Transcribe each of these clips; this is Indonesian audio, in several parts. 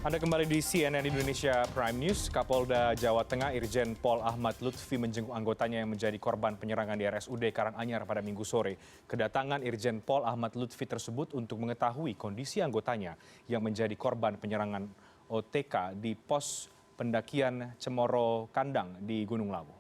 Anda kembali di CNN Indonesia Prime News. Kapolda Jawa Tengah Irjen Pol Ahmad Lutfi menjenguk anggotanya yang menjadi korban penyerangan di RSUD Karanganyar pada Minggu sore. Kedatangan Irjen Pol Ahmad Lutfi tersebut untuk mengetahui kondisi anggotanya yang menjadi korban penyerangan OTK di pos pendakian Cemoro Kandang di Gunung Lawu.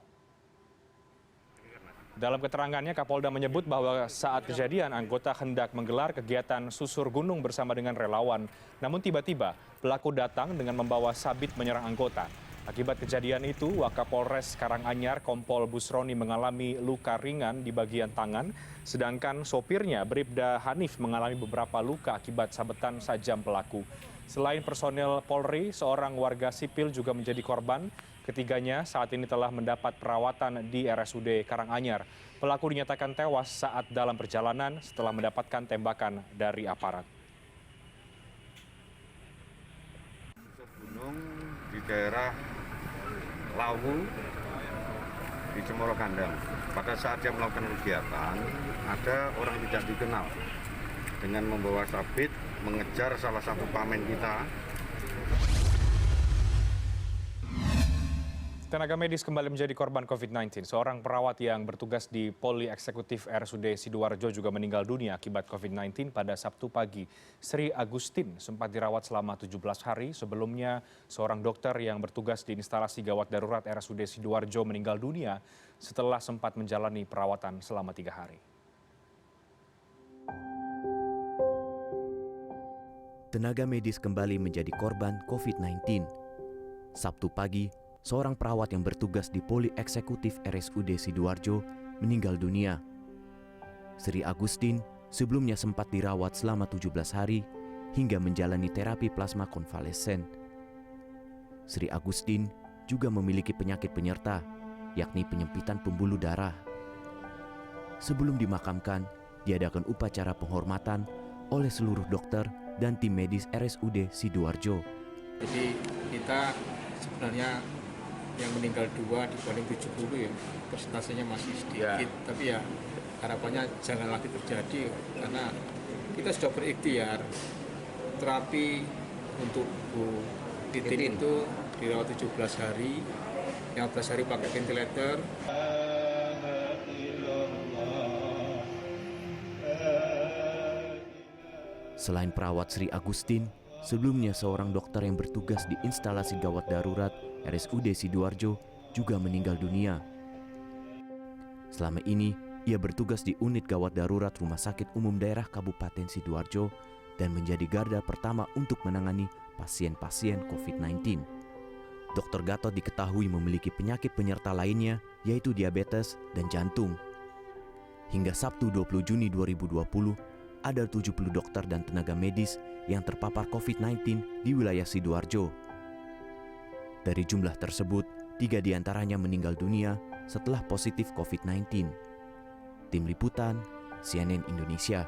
Dalam keterangannya, Kapolda menyebut bahwa saat kejadian anggota hendak menggelar kegiatan susur gunung bersama dengan relawan. Namun tiba-tiba pelaku datang dengan membawa sabit menyerang anggota. Akibat kejadian itu, Wakapolres Karanganyar Kompol Busroni mengalami luka ringan di bagian tangan, sedangkan sopirnya Bribda Hanif mengalami beberapa luka akibat sabetan sajam pelaku. Selain personel Polri, seorang warga sipil juga menjadi korban. Ketiganya saat ini telah mendapat perawatan di RSUD Karanganyar. Pelaku dinyatakan tewas saat dalam perjalanan setelah mendapatkan tembakan dari aparat. Gunung di daerah Lawu di Cemoro Kandang. Pada saat dia melakukan kegiatan, ada orang tidak dikenal dengan membawa sabit mengejar salah satu pamen kita. Tenaga medis kembali menjadi korban COVID-19. Seorang perawat yang bertugas di Poli Eksekutif RSUD Sidoarjo juga meninggal dunia akibat COVID-19 pada Sabtu pagi. Sri Agustin sempat dirawat selama 17 hari. Sebelumnya, seorang dokter yang bertugas di instalasi gawat darurat RSUD Sidoarjo meninggal dunia setelah sempat menjalani perawatan selama 3 hari. Tenaga medis kembali menjadi korban COVID-19. Sabtu pagi, seorang perawat yang bertugas di Poli Eksekutif RSUD Sidoarjo meninggal dunia. Sri Agustin sebelumnya sempat dirawat selama 17 hari hingga menjalani terapi plasma konvalesen. Sri Agustin juga memiliki penyakit penyerta, yakni penyempitan pembuluh darah. Sebelum dimakamkan, diadakan upacara penghormatan oleh seluruh dokter dan tim medis RSUD Sidoarjo. Jadi kita sebenarnya yang meninggal 2 dibanding 70 ya, persentasenya masih sedikit. Tapi ya harapannya jangan lagi terjadi karena kita sudah berikhtiar. Terapi untuk Bu Titin itu dirawat 17 hari, yang 15 hari pakai ventilator. Selain perawat Sri Agustin, sebelumnya seorang dokter yang bertugas di instalasi gawat darurat RSUD Sidoarjo juga meninggal dunia. Selama ini, ia bertugas di unit gawat darurat Rumah Sakit Umum Daerah Kabupaten Sidoarjo dan menjadi garda pertama untuk menangani pasien-pasien COVID-19. Dr. Gatot diketahui memiliki penyakit penyerta lainnya, yaitu diabetes dan jantung. Hingga Sabtu 20 Juni 2020, ada 70 dokter dan tenaga medis yang terpapar COVID-19 di wilayah Sidoarjo. Dari jumlah tersebut, 3 diantaranya meninggal dunia setelah positif COVID-19. Tim Liputan, CNN Indonesia.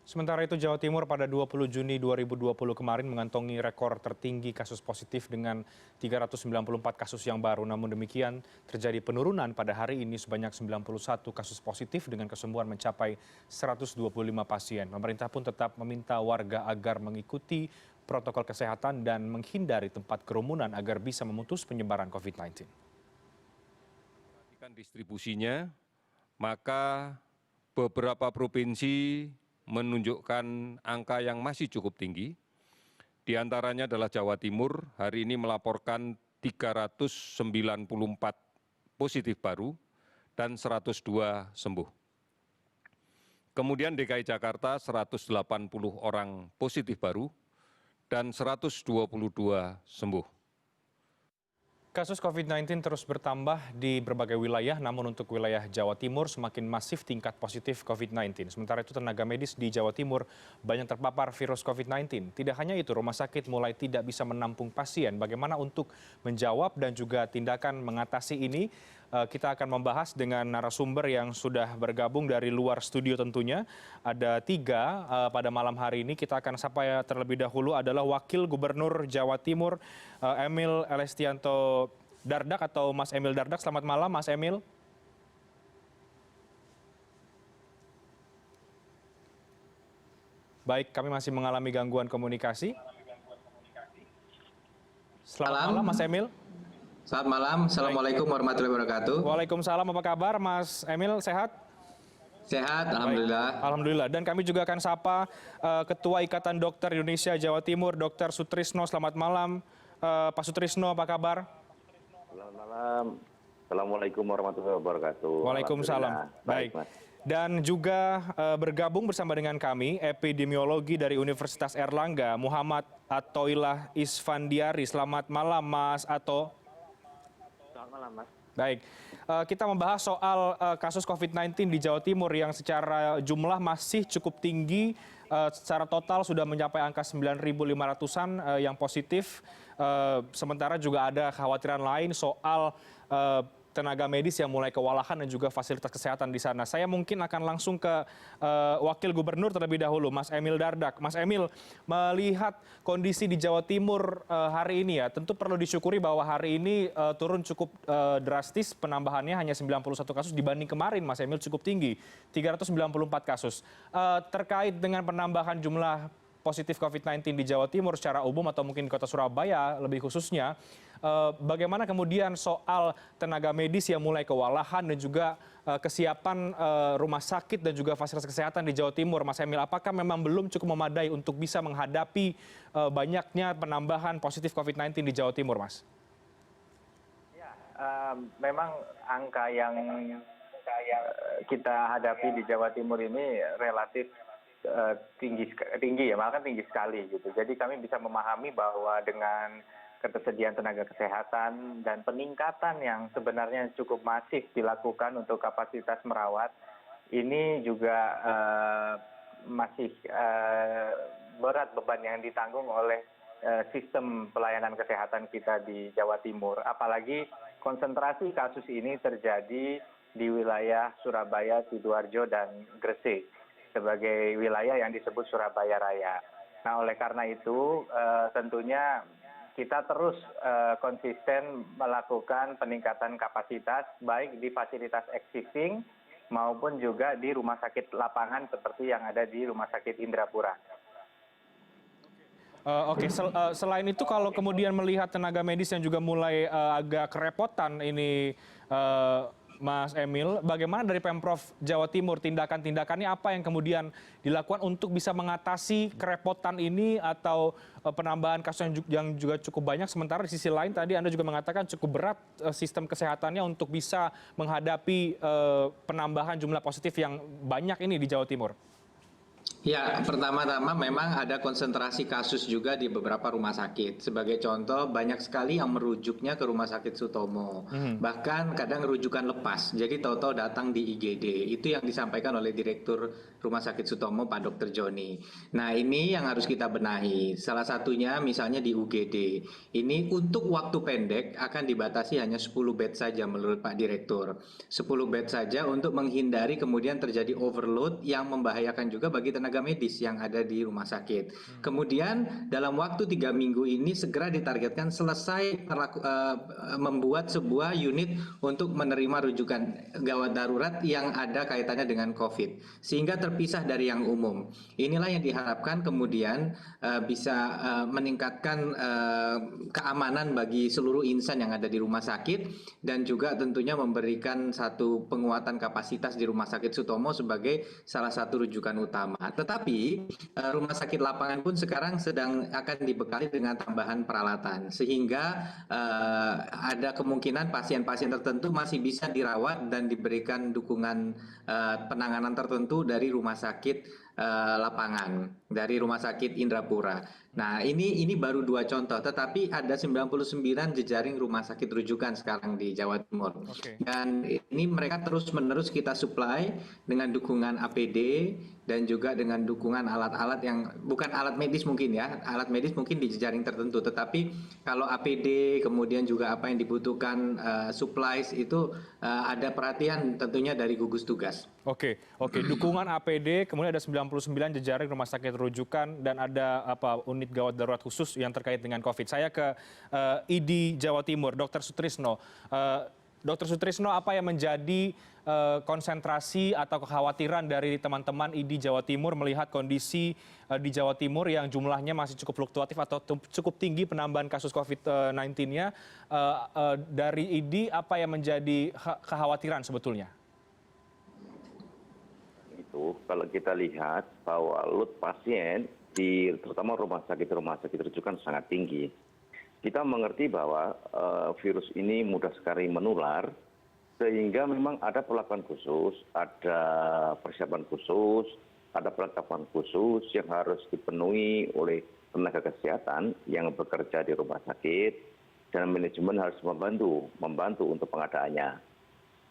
Sementara itu, Jawa Timur pada 20 Juni 2020 kemarin mengantongi rekor tertinggi kasus positif dengan 394 kasus yang baru. Namun demikian, terjadi penurunan pada hari ini sebanyak 91 kasus positif dengan kesembuhan mencapai 125 pasien. Pemerintah pun tetap meminta warga agar mengikuti protokol kesehatan dan menghindari tempat kerumunan agar bisa memutus penyebaran COVID-19. Perhatikan distribusinya, maka beberapa provinsi menunjukkan angka yang masih cukup tinggi. Di antaranya adalah Jawa Timur, hari ini melaporkan 394 positif baru dan 102 sembuh. Kemudian DKI Jakarta 180 orang positif baru dan 122 sembuh. Kasus COVID-19 terus bertambah di berbagai wilayah, namun untuk wilayah Jawa Timur semakin masif tingkat positif COVID-19. Sementara itu tenaga medis di Jawa Timur banyak terpapar virus COVID-19. Tidak hanya itu, rumah sakit mulai tidak bisa menampung pasien. Bagaimana untuk menjawab dan juga tindakan mengatasi ini? Kita akan membahas dengan narasumber yang sudah bergabung dari luar studio tentunya. Ada 3 pada malam hari ini. Kita akan sapa terlebih dahulu adalah Wakil Gubernur Jawa Timur, Emil Elestianto Dardak atau Mas Emil Dardak. Selamat malam Mas Emil. Baik, kami masih mengalami gangguan komunikasi. Selamat malam, Mas Emil. Selamat malam, Assalamualaikum warahmatullahi wabarakatuh. Waalaikumsalam, apa kabar Mas Emil, sehat? Sehat, Alhamdulillah. Alhamdulillah. Dan kami juga akan sapa Ketua Ikatan Dokter Indonesia Jawa Timur, Dr. Sutrisno. Selamat malam, Pak Sutrisno, apa kabar? Selamat malam. Assalamualaikum warahmatullahi wabarakatuh. Waalaikumsalam. Baik. Mas. Dan juga bergabung bersama dengan kami epidemiologi dari Universitas Erlangga, Muhammad Athoillah Isfandiari. Selamat malam, Mas Ato. Selamat malam, Mas. Baik, kita membahas soal kasus COVID-19 di Jawa Timur yang secara jumlah masih cukup tinggi. Secara total sudah mencapai angka 9.500-an yang positif. Sementara juga ada kekhawatiran lain soal tenaga medis yang mulai kewalahan dan juga fasilitas kesehatan di sana. Saya mungkin akan langsung ke Wakil Gubernur terlebih dahulu, Mas Emil Dardak. Mas Emil, melihat kondisi di Jawa Timur hari ini ya, tentu perlu disyukuri bahwa hari ini turun cukup drastis, penambahannya hanya 91 kasus dibanding kemarin, Mas Emil, cukup tinggi, 394 kasus. Terkait dengan penambahan jumlah positif COVID-19 di Jawa Timur secara umum atau mungkin di kota Surabaya lebih khususnya, bagaimana kemudian soal tenaga medis yang mulai kewalahan dan juga kesiapan rumah sakit dan juga fasilitas kesehatan di Jawa Timur, Mas Emil, apakah memang belum cukup memadai untuk bisa menghadapi banyaknya penambahan positif COVID-19 di Jawa Timur, Mas? Ya, memang angka yang kita hadapi di Jawa Timur ini relatif tinggi ya, malah kan tinggi sekali gitu. Jadi kami bisa memahami bahwa dengan ketersediaan tenaga kesehatan dan peningkatan yang sebenarnya cukup masif dilakukan untuk kapasitas merawat, ini juga masih berat beban yang ditanggung oleh sistem pelayanan kesehatan kita di Jawa Timur. Apalagi konsentrasi kasus ini terjadi di wilayah Surabaya, Sidoarjo, dan Gresik sebagai wilayah yang disebut Surabaya Raya. Nah, oleh karena itu tentunya kita terus konsisten melakukan peningkatan kapasitas baik di fasilitas existing maupun juga di rumah sakit lapangan seperti yang ada di Rumah Sakit Indrapura. Oke, selain itu kalau kemudian melihat tenaga medis yang juga mulai agak kerepotan ini, Mas Emil, bagaimana dari Pemprov Jawa Timur tindakan-tindakannya apa yang kemudian dilakukan untuk bisa mengatasi kerepotan ini atau penambahan kasus yang juga cukup banyak, sementara di sisi lain tadi Anda juga mengatakan cukup berat sistem kesehatannya untuk bisa menghadapi penambahan jumlah positif yang banyak ini di Jawa Timur? Ya, pertama-tama memang ada konsentrasi kasus juga di beberapa rumah sakit. Sebagai contoh, banyak sekali yang merujuknya ke Rumah Sakit Sutomo. Bahkan kadang rujukan lepas, jadi tahu-tahu datang di IGD. Itu yang disampaikan oleh Direktur Rumah Sakit Sutomo, Pak Dr. Joni. Nah, ini yang harus kita benahi. Salah satunya misalnya di UGD. Ini untuk waktu pendek akan dibatasi hanya 10 bed saja menurut Pak Direktur. 10 bed saja untuk menghindari kemudian terjadi overload yang membahayakan juga bagi tenaga medis yang ada di rumah sakit. Kemudian dalam waktu 3 minggu ini segera ditargetkan selesai membuat sebuah unit untuk menerima rujukan gawat darurat yang ada kaitannya dengan COVID, sehingga terpisah dari yang umum. Inilah yang diharapkan kemudian bisa meningkatkan keamanan bagi seluruh insan yang ada di rumah sakit dan juga tentunya memberikan satu penguatan kapasitas di Rumah Sakit Sutomo sebagai salah satu rujukan utama. Tetapi rumah sakit lapangan pun sekarang sedang akan dibekali dengan tambahan peralatan, sehingga ada kemungkinan pasien-pasien tertentu masih bisa dirawat dan diberikan dukungan penanganan tertentu dari rumah sakit lapangan, dari Rumah Sakit Indrapura. Nah, ini baru 2 contoh, tetapi ada 99 jejaring rumah sakit rujukan sekarang di Jawa Timur. Dan ini mereka terus-menerus kita supply dengan dukungan APD dan juga dengan dukungan alat-alat yang bukan alat medis mungkin ya, alat medis mungkin di jejaring tertentu, tetapi kalau APD kemudian juga apa yang dibutuhkan supplies itu ada perhatian tentunya dari gugus tugas. Oke, dukungan APD, kemudian ada 99 jejaring rumah sakit rujukan dan ada unit gawat darurat khusus yang terkait dengan COVID. Saya ke ID Jawa Timur, Dr. Sutrisno. Dr. Sutrisno, apa yang menjadi konsentrasi atau kekhawatiran dari teman-teman ID Jawa Timur melihat kondisi di Jawa Timur yang jumlahnya masih cukup fluktuatif atau cukup tinggi penambahan kasus COVID-19-nya? Dari ID, apa yang menjadi kekhawatiran sebetulnya? Itu kalau kita lihat bahwa load pasien di terutama rumah sakit rujukan sangat tinggi. Kita mengerti bahwa virus ini mudah sekali menular, sehingga memang ada perlakuan khusus, ada persiapan khusus, ada perlengkapan khusus yang harus dipenuhi oleh tenaga kesehatan yang bekerja di rumah sakit, dan manajemen harus membantu untuk pengadaannya.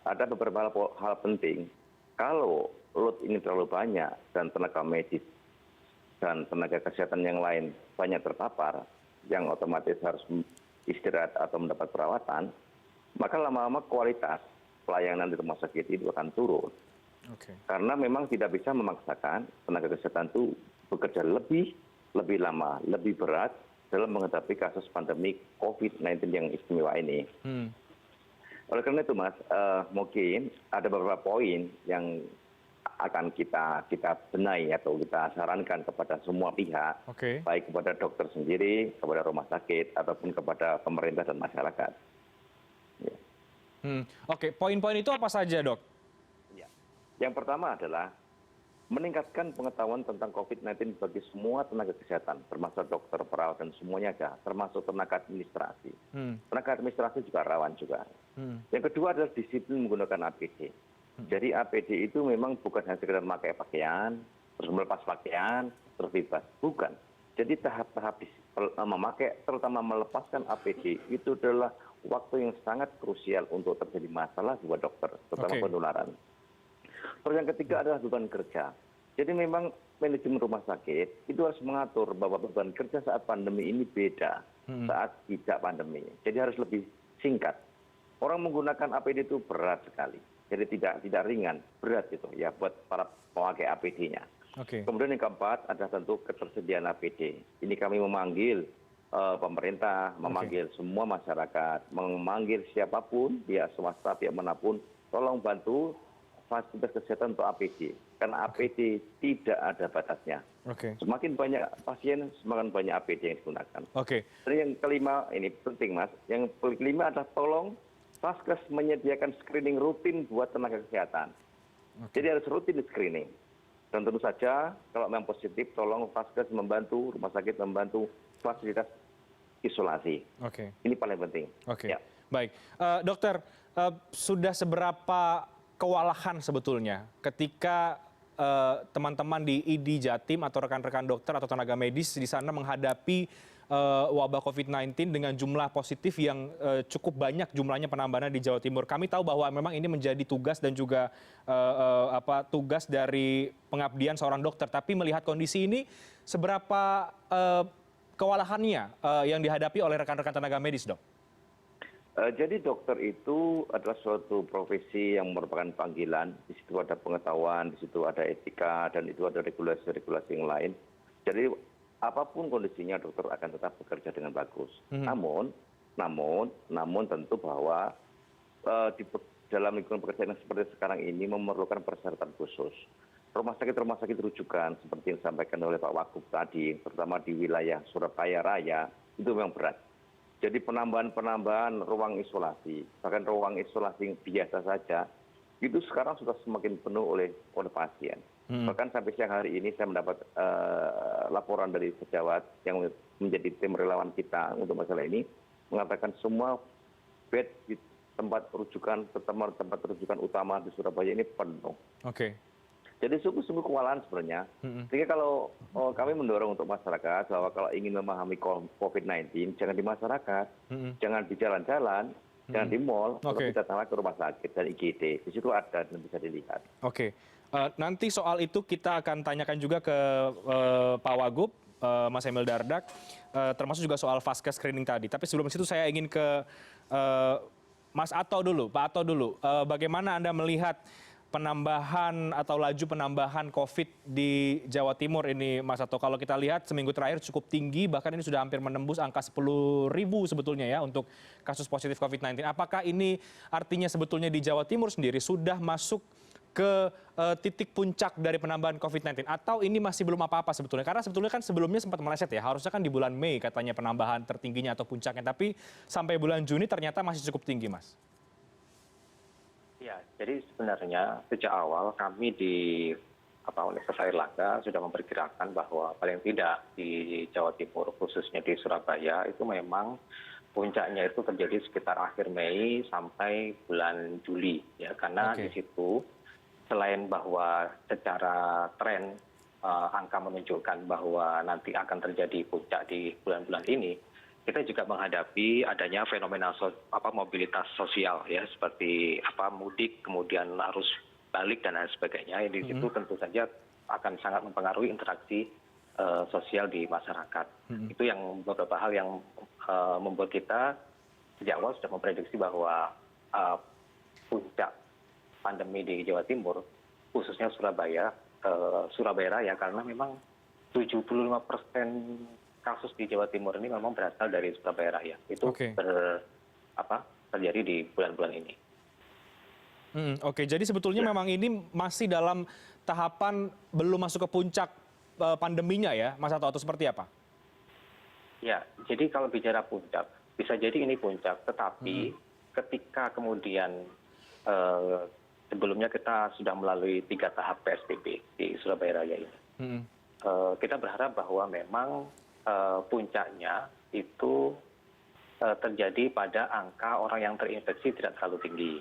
Ada beberapa hal penting. Kalau load ini terlalu banyak dan tenaga medis dan tenaga kesehatan yang lain banyak terpapar, yang otomatis harus istirahat atau mendapat perawatan, maka lama-lama kualitas pelayanan di rumah sakit itu akan turun. Karena memang tidak bisa memaksakan tenaga kesehatan itu bekerja lebih lama, lebih berat dalam menghadapi kasus pandemi COVID-19 yang istimewa ini. Oleh karena itu, Mas, mungkin ada beberapa poin yang akan kita benahi atau kita sarankan kepada semua pihak, baik kepada dokter sendiri, kepada rumah sakit, ataupun kepada pemerintah dan masyarakat. Ya. Oke, poin-poin itu apa saja, Dok? Ya. Yang pertama adalah meningkatkan pengetahuan tentang COVID-19 bagi semua tenaga kesehatan, termasuk dokter, perawat, dan semuanya ada, termasuk tenaga administrasi. Tenaga administrasi juga rawan juga. Yang kedua adalah disiplin menggunakan APD. Jadi APD itu memang bukan hanya sekedar memakai pakaian, terus melepas pakaian, terus bebas. Bukan. Jadi tahap-tahap memakai, terutama melepaskan APD, itu adalah waktu yang sangat krusial untuk terjadi masalah buat dokter, terutama penularan. Terus yang ketiga adalah beban kerja. Jadi memang manajemen rumah sakit itu harus mengatur bahwa beban kerja saat pandemi ini beda saat tidak pandemi. Jadi harus lebih singkat. Orang menggunakan APD itu berat sekali. Jadi tidak ringan, berat gitu ya buat para pemakai APD-nya. Kemudian yang keempat adalah tentu ketersediaan APD. Ini kami memanggil pemerintah, memanggil semua masyarakat, memanggil siapapun, pihak swasta, pihak manapun, tolong bantu fasilitas kesehatan untuk APD. Karena APD tidak ada batasnya. Semakin banyak pasien, semakin banyak APD yang digunakan. Dan yang kelima, ini penting Mas, yang kelima adalah tolong Vaskes menyediakan screening rutin buat tenaga kesehatan. Jadi harus rutin di screening. Dan tentu saja kalau memang positif, tolong Vaskes membantu, rumah sakit membantu fasilitas isolasi. Ini paling penting. Ya. Baik. Dokter, sudah seberapa kewalahan sebetulnya ketika teman-teman di ID Jatim atau rekan-rekan dokter atau tenaga medis di sana menghadapi wabah COVID-19 dengan jumlah positif yang cukup banyak jumlahnya penambahannya di Jawa Timur. Kami tahu bahwa memang ini menjadi tugas dan juga tugas dari pengabdian seorang dokter. Tapi melihat kondisi ini, seberapa kewalahannya yang dihadapi oleh rekan-rekan tenaga medis, Dok? Jadi dokter itu adalah suatu profesi yang merupakan panggilan. Di situ ada pengetahuan, di situ ada etika, dan itu ada regulasi-regulasi yang lain. Jadi apapun kondisinya dokter akan tetap bekerja dengan bagus. Namun tentu bahwa di dalam lingkungan pekerjaan yang seperti sekarang ini memerlukan persyaratan khusus. Rumah sakit rujukan seperti yang disampaikan oleh Pak Wagub tadi, terutama di wilayah Surabaya Raya, itu memang berat. Jadi penambahan ruang isolasi, bahkan ruang isolasi yang biasa saja, itu sekarang sudah semakin penuh oleh pasien. Bahkan sampai siang hari ini saya mendapat laporan dari sejawat yang menjadi tim relawan kita untuk masalah ini, mengatakan semua bed di tempat rujukan utama di Surabaya ini penuh. Jadi sungguh-sungguh kewalahan sebenarnya. Sehingga kalau kami mendorong untuk masyarakat bahwa kalau ingin memahami COVID-19, jangan di masyarakat, jangan di jalan-jalan, jangan di mal, tetapi datanglah ke rumah sakit dan IGD. Di situ ada dan bisa dilihat. Nanti soal itu kita akan tanyakan juga ke Pak Wagub, Mas Emil Dardak, termasuk juga soal Vaskes screening tadi. Tapi sebelum itu saya ingin ke Mas Ato dulu, Pak Ato dulu. Bagaimana Anda melihat penambahan atau laju penambahan COVID di Jawa Timur ini, Mas Sato. Kalau kita lihat seminggu terakhir cukup tinggi, bahkan ini sudah hampir menembus angka 10.000 sebetulnya ya untuk kasus positif COVID-19. Apakah ini artinya sebetulnya di Jawa Timur sendiri sudah masuk ke titik puncak dari penambahan COVID-19? Atau ini masih belum apa-apa sebetulnya? Karena sebetulnya kan sebelumnya sempat meleset ya, harusnya kan di bulan Mei katanya penambahan tertingginya atau puncaknya. Tapi sampai bulan Juni ternyata masih cukup tinggi, Mas. Ya, jadi sebenarnya sejak awal kami di Universitas Airlangga sudah memperkirakan bahwa paling tidak di Jawa Timur, khususnya di Surabaya, itu memang puncaknya itu terjadi sekitar akhir Mei sampai bulan Juli, ya, karena di situ selain bahwa secara tren angka menunjukkan bahwa nanti akan terjadi puncak di bulan-bulan ini, kita juga menghadapi adanya fenomena mobilitas sosial, ya, seperti mudik, kemudian arus balik dan lain sebagainya. Di situ tentu saja akan sangat mempengaruhi interaksi sosial di masyarakat. Itu yang beberapa hal yang membuat kita sejak awal sudah memprediksi bahwa puncak pandemi di Jawa Timur, khususnya Surabaya Raya, karena memang 75% kasus di Jawa Timur ini memang berasal dari Surabaya Raya. Itu terjadi di bulan-bulan ini. Oke, jadi sebetulnya memang ini masih dalam tahapan belum masuk ke puncak pandeminya ya, Mas Sato, atau seperti apa? Ya, jadi kalau bicara puncak, bisa jadi ini puncak, tetapi ketika kemudian sebelumnya kita sudah melalui 3 tahap PSBB di Surabaya Raya ini. Kita berharap bahwa memang puncaknya itu terjadi pada angka orang yang terinfeksi tidak terlalu tinggi.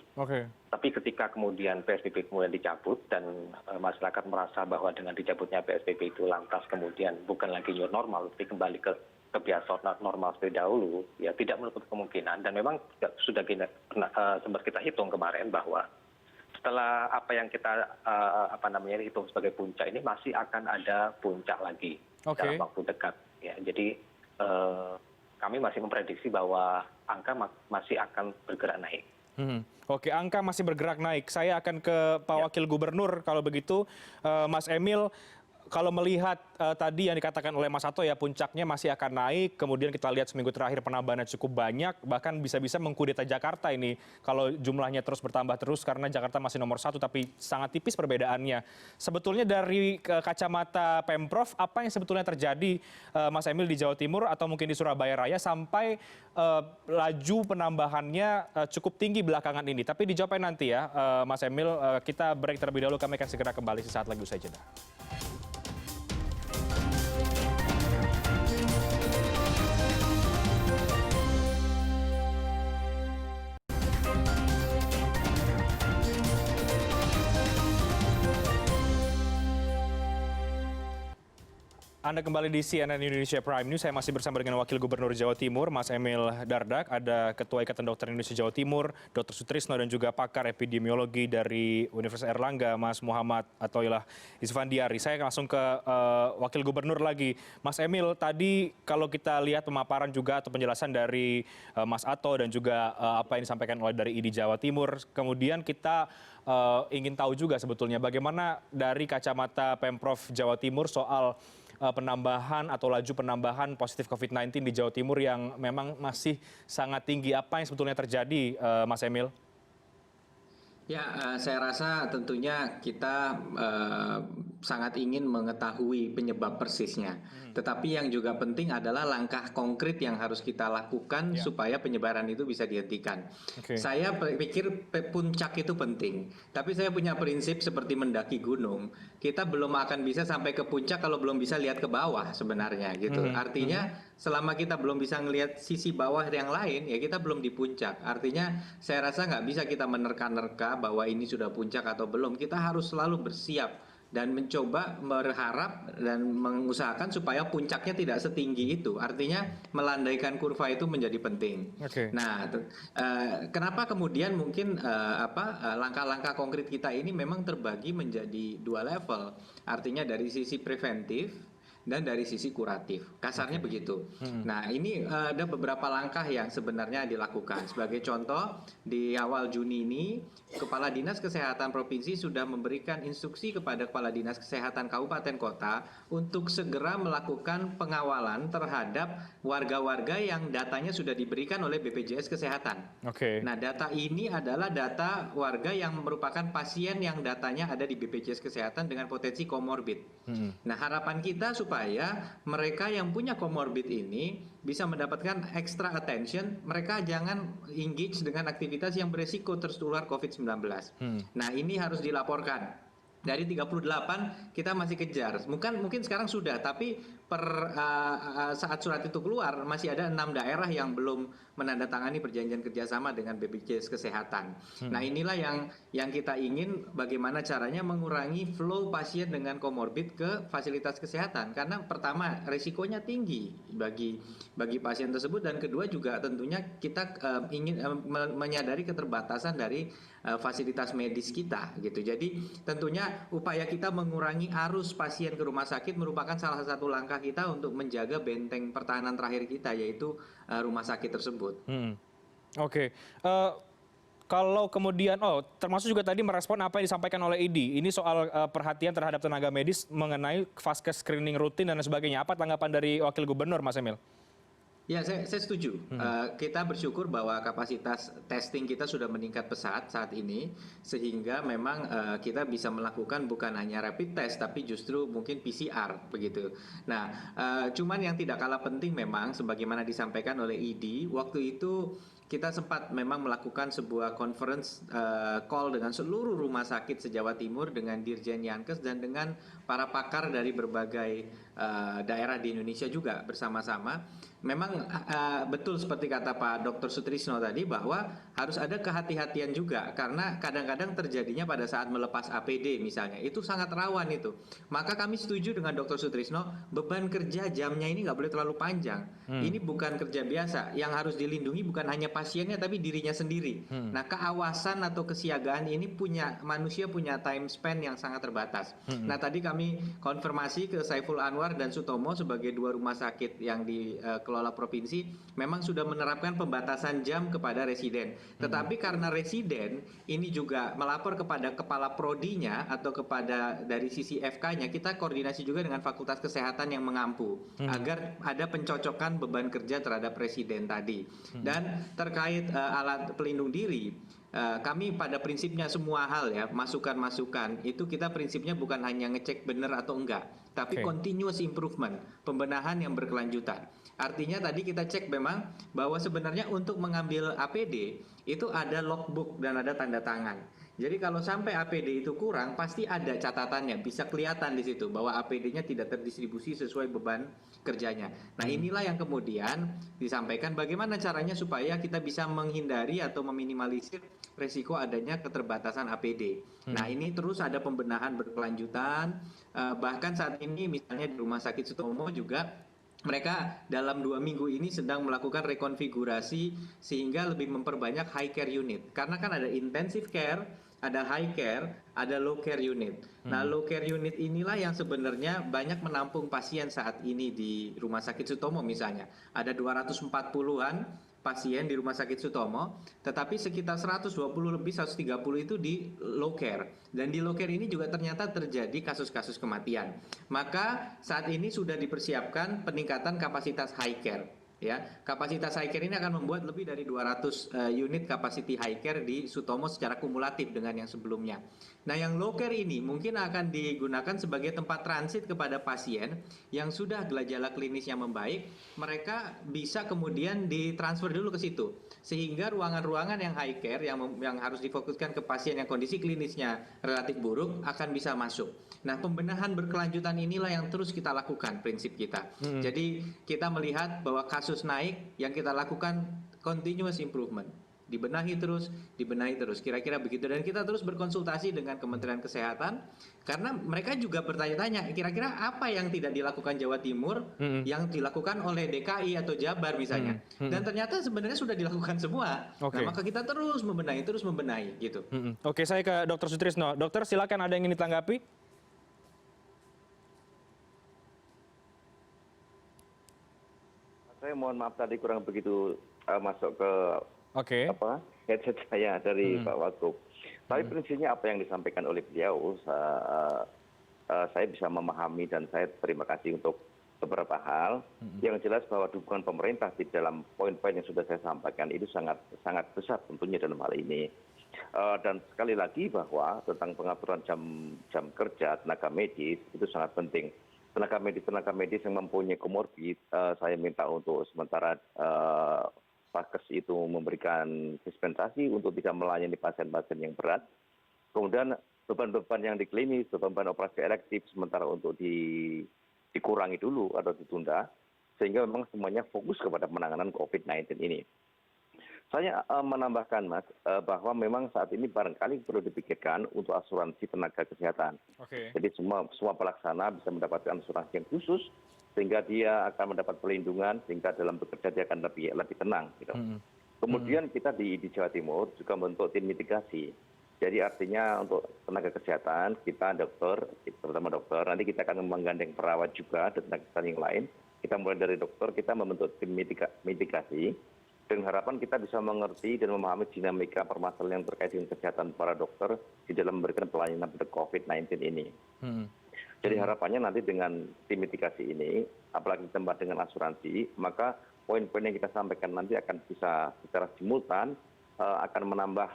Tapi ketika kemudian PSBB kemudian dicabut dan masyarakat merasa bahwa dengan dicabutnya PSBB itu lantas kemudian bukan lagi new normal, tapi kembali ke kebiasaan normal seperti dahulu, ya tidak menutup kemungkinan. Dan memang sudah sempat kita hitung kemarin bahwa setelah apa yang kita hitung sebagai puncak ini masih akan ada puncak lagi dalam waktu dekat. Ya, jadi kami masih memprediksi bahwa angka masih akan bergerak naik. Oke, angka masih bergerak naik. Saya akan ke Pak Wakil Gubernur kalau begitu, Mas Emil. Kalau melihat tadi yang dikatakan oleh Mas Sato ya, puncaknya masih akan naik, kemudian kita lihat seminggu terakhir penambahannya cukup banyak, bahkan bisa-bisa mengkudeta Jakarta ini kalau jumlahnya terus bertambah terus, karena Jakarta masih nomor 1 tapi sangat tipis perbedaannya. Sebetulnya dari kacamata Pemprov, apa yang sebetulnya terjadi Mas Emil di Jawa Timur atau mungkin di Surabaya Raya sampai laju penambahannya cukup tinggi belakangan ini? Tapi dijawabnya nanti ya, Mas Emil. Kita break terlebih dahulu, kami akan segera kembali sesaat lagi usai jeda. Anda kembali di CNN Indonesia Prime News. Saya masih bersama dengan Wakil Gubernur Jawa Timur, Mas Emil Dardak. Ada Ketua Ikatan Dokter Indonesia Jawa Timur, Dr. Sutrisno, dan juga pakar epidemiologi dari Universitas Airlangga, Mas Muhammad Athoillah Isfandiari. Saya langsung ke Wakil Gubernur lagi. Mas Emil, tadi kalau kita lihat pemaparan juga atau penjelasan dari Mas Atho dan juga apa yang disampaikan oleh dari ID Jawa Timur, kemudian kita ingin tahu juga sebetulnya bagaimana dari kacamata Pemprov Jawa Timur soal penambahan atau laju penambahan positif COVID-19 di Jawa Timur yang memang masih sangat tinggi. Apa yang sebetulnya terjadi, Mas Emil? Ya, saya rasa tentunya kita sangat ingin mengetahui penyebab persisnya. Tetapi yang juga penting adalah langkah konkret yang harus kita lakukan supaya penyebaran itu bisa dihentikan. Saya pikir puncak itu penting. Tapi saya punya prinsip seperti mendaki gunung. Kita belum akan bisa sampai ke puncak kalau belum bisa lihat ke bawah sebenarnya gitu. Artinya selama kita belum bisa melihat sisi bawah yang lain, ya kita belum di puncak. Artinya saya rasa nggak bisa kita menerka-nerka bahwa ini sudah puncak atau belum. Kita harus selalu bersiap dan mencoba berharap dan mengusahakan supaya puncaknya tidak setinggi itu. Artinya melandaikan kurva itu menjadi penting. Nah, kenapa kemudian mungkin langkah-langkah konkret kita ini memang terbagi menjadi 2 level. Artinya dari sisi preventif dan dari sisi kuratif. Kasarnya begitu. Nah, ini ada beberapa langkah yang sebenarnya dilakukan. Sebagai contoh, di awal Juni ini, Kepala Dinas Kesehatan Provinsi sudah memberikan instruksi kepada Kepala Dinas Kesehatan Kabupaten Kota untuk segera melakukan pengawalan terhadap warga-warga yang datanya sudah diberikan oleh BPJS Kesehatan. Nah, data ini adalah data warga yang merupakan pasien yang datanya ada di BPJS Kesehatan dengan potensi komorbid. Nah, harapan kita supaya mereka yang punya komorbid ini bisa mendapatkan extra attention, mereka jangan engage dengan aktivitas yang beresiko tertular COVID-19. Nah, ini harus dilaporkan. Dari 38 kita masih kejar. Mungkin sekarang sudah, tapi saat surat itu keluar masih ada 6 daerah yang belum menandatangani perjanjian kerjasama dengan BPJS Kesehatan. Nah, inilah yang kita ingin, bagaimana caranya mengurangi flow pasien dengan komorbid ke fasilitas kesehatan. Karena pertama risikonya tinggi bagi pasien tersebut, dan kedua juga tentunya kita ingin menyadari keterbatasan dari fasilitas medis kita gitu. Jadi tentunya upaya kita mengurangi arus pasien ke rumah sakit merupakan salah satu langkah kita untuk menjaga benteng pertahanan terakhir kita, yaitu rumah sakit tersebut. Oke. Kalau kemudian, termasuk juga tadi merespon apa yang disampaikan oleh ID, ini soal perhatian terhadap tenaga medis mengenai vaskes screening rutin dan sebagainya. Apa tanggapan dari Wakil Gubernur, Mas Emil? Ya, saya setuju. Kita bersyukur bahwa kapasitas testing kita sudah meningkat pesat saat ini, sehingga memang kita bisa melakukan bukan hanya rapid test, tapi justru mungkin PCR begitu. Nah, cuman yang tidak kalah penting memang, sebagaimana disampaikan oleh ID, waktu itu kita sempat memang melakukan sebuah conference call dengan seluruh rumah sakit se-Jawa Timur, dengan Dirjen Yankes dan dengan para pakar dari berbagai daerah di Indonesia juga bersama-sama. Memang betul seperti kata Pak Dr. Sutrisno tadi, bahwa harus ada kehati-hatian juga, karena kadang-kadang terjadinya pada saat melepas APD misalnya, itu sangat rawan itu. Maka kami setuju dengan Dr. Sutrisno, beban kerja jamnya ini nggak boleh terlalu panjang. Ini bukan kerja biasa, yang harus dilindungi bukan hanya pasiennya tapi dirinya sendiri. Nah, keawasan atau kesiagaan ini manusia punya time span yang sangat terbatas. Nah, tadi kami konfirmasi ke Saiful Anwar dan Sutomo sebagai 2 rumah sakit yang dikelola provinsi, memang sudah menerapkan pembatasan jam kepada residen. Tetapi karena residen ini juga melapor kepada kepala prodinya atau kepada dari sisi FK-nya, kita koordinasi juga dengan Fakultas Kesehatan yang mengampu agar ada pencocokan beban kerja terhadap residen tadi. Dan terkait alat pelindung diri, kami pada prinsipnya semua hal ya, masukan-masukan itu kita prinsipnya bukan hanya ngecek benar atau enggak, tapi continuous improvement, pembenahan yang berkelanjutan. Artinya tadi kita cek memang bahwa sebenarnya untuk mengambil APD itu ada logbook dan ada tanda tangan. Jadi kalau sampai APD itu kurang, pasti ada catatannya, bisa kelihatan di situ bahwa APD-nya tidak terdistribusi sesuai beban kerjanya. Nah, inilah yang kemudian disampaikan bagaimana caranya supaya kita bisa menghindari atau meminimalisir resiko adanya keterbatasan APD. Nah, ini terus ada pembenahan berkelanjutan, bahkan saat ini misalnya di Rumah Sakit Sutomo juga mereka dalam 2 minggu ini sedang melakukan rekonfigurasi sehingga lebih memperbanyak high care unit. Karena kan ada intensive care, ada high care, ada low care unit. Nah, low care unit inilah yang sebenarnya banyak menampung pasien saat ini di Rumah Sakit Sutomo misalnya. Ada 240-an pasien di Rumah Sakit Sutomo, tetapi sekitar 120 lebih 130 itu di low care. Dan di low care ini juga ternyata terjadi kasus-kasus kematian. Maka saat ini sudah dipersiapkan peningkatan kapasitas high care. Ya, kapasitas high care ini akan membuat lebih dari 200 unit capacity high care di Sutomo secara kumulatif dengan yang sebelumnya. Nah, yang low care ini mungkin akan digunakan sebagai tempat transit kepada pasien yang sudah gejala klinisnya membaik, mereka bisa kemudian ditransfer dulu ke situ. Sehingga ruangan-ruangan yang high care yang harus difokuskan ke pasien yang kondisi klinisnya relatif buruk akan bisa masuk. Nah, pembenahan berkelanjutan inilah yang terus kita lakukan, prinsip kita. Jadi kita melihat bahwa kasus naik, yang kita lakukan continuous improvement. Dibenahi terus, kira-kira begitu. Dan kita terus berkonsultasi dengan Kementerian Kesehatan, karena mereka juga bertanya-tanya, kira-kira apa yang tidak dilakukan Jawa Timur, yang dilakukan oleh DKI atau Jabar misalnya. Dan ternyata sebenarnya sudah dilakukan semua. Nah, maka kita terus membenahi gitu. Oke, saya ke Dr. Sutrisno. Dokter, silakan, ada yang ingin ditanggapi? saya mohon maaf tadi kurang begitu masuk ke Oke. headset saya dari Pak Wagub. Tapi prinsipnya apa yang disampaikan oleh beliau, saya bisa memahami dan saya terima kasih untuk beberapa hal. Yang jelas bahwa dukungan pemerintah di dalam poin-poin yang sudah saya sampaikan itu sangat sangat besar tentunya dalam hal ini. Dan sekali lagi bahwa tentang pengaturan jam kerja tenaga medis itu sangat penting. Tenaga medis yang mempunyai komorbid, saya minta untuk sementara Paskes itu memberikan dispensasi untuk tidak melayani pasien-pasien yang berat. Kemudian beban-beban yang di klinis, beban operasi elektif sementara untuk dikurangi dulu atau ditunda, sehingga memang semuanya fokus kepada penanganan COVID-19 ini. Saya menambahkan, Mas, bahwa memang saat ini barangkali perlu dipikirkan untuk asuransi tenaga kesehatan. Jadi semua pelaksana bisa mendapatkan asuransi yang khusus, sehingga dia akan mendapat perlindungan, sehingga dalam bekerja dia akan lebih tenang. Gitu. Kemudian kita di Jawa Timur juga membentuk tim mitigasi. Jadi artinya untuk tenaga kesehatan, kita dokter, terutama dokter, nanti kita akan menggandeng perawat juga dan tenaga kesehatan yang lain. Kita mulai dari dokter, kita membentuk tim mitigasi. Dengan harapan kita bisa mengerti dan memahami dinamika permasalahan yang terkait dengan kesehatan para dokter di dalam memberikan pelayanan pada COVID-19 ini. Jadi harapannya nanti dengan tim mitigasi ini, apalagi ditambah dengan asuransi, maka poin-poin yang kita sampaikan nanti akan bisa secara simultan akan menambah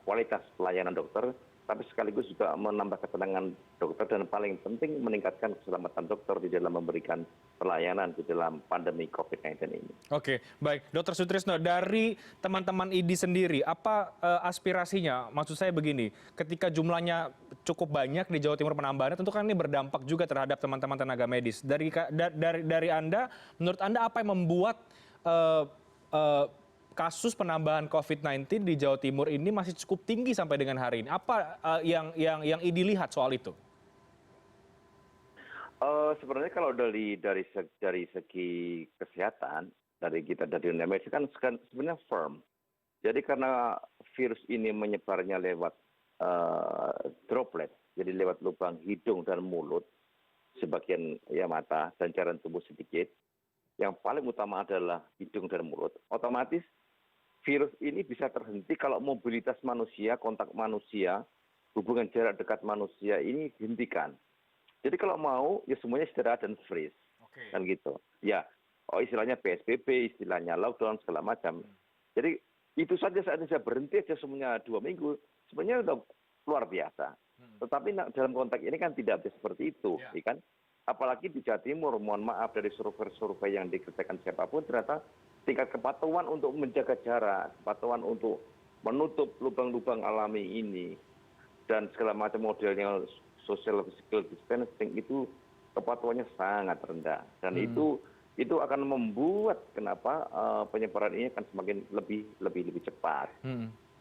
kualitas pelayanan dokter, tapi sekaligus juga menambah ketenangan dokter dan paling penting meningkatkan keselamatan dokter di dalam memberikan pelayanan di dalam pandemi COVID-19 ini. Oke, baik. Dr. Sutrisno, dari teman-teman ID sendiri, apa aspirasinya? Maksud saya begini, ketika jumlahnya cukup banyak di Jawa Timur penambahannya, tentu kan ini berdampak juga terhadap teman-teman tenaga medis. Dari Anda, menurut Anda apa yang membuat kasus penambahan COVID-19 di Jawa Timur ini masih cukup tinggi sampai dengan hari ini? Apa yang ID lihat soal itu? Sebenarnya kalau dari segi kesehatan, dari dunia medis kan sebenarnya firm. Jadi karena virus ini menyebarnya lewat droplet, jadi lewat lubang hidung dan mulut, sebagian ya mata dan cairan tubuh sedikit. Yang paling utama adalah hidung dan mulut. Otomatis virus ini bisa terhenti kalau mobilitas manusia, kontak manusia, hubungan jarak dekat manusia ini dihentikan. Jadi kalau mau ya semuanya istirahat dan freeze. Kan gitu. Ya, istilahnya PSBB, istilahnya lockdown segala macam. Jadi itu saja saat ini saya berhenti aja semuanya 2 minggu, sebenarnya sudah luar biasa. Tetapi dalam konteks ini kan tidak bisa seperti itu, ya kan? Apalagi di Jawa Timur, mohon maaf dari survei yang dikerjakan siapapun, ternyata tingkat kepatuhan untuk menjaga jarak, kepatuhan untuk menutup lubang-lubang alami ini, dan segala macam modelnya social physical distancing itu kepatuhannya sangat rendah. Dan itu akan membuat kenapa penyebaran ini akan semakin lebih cepat.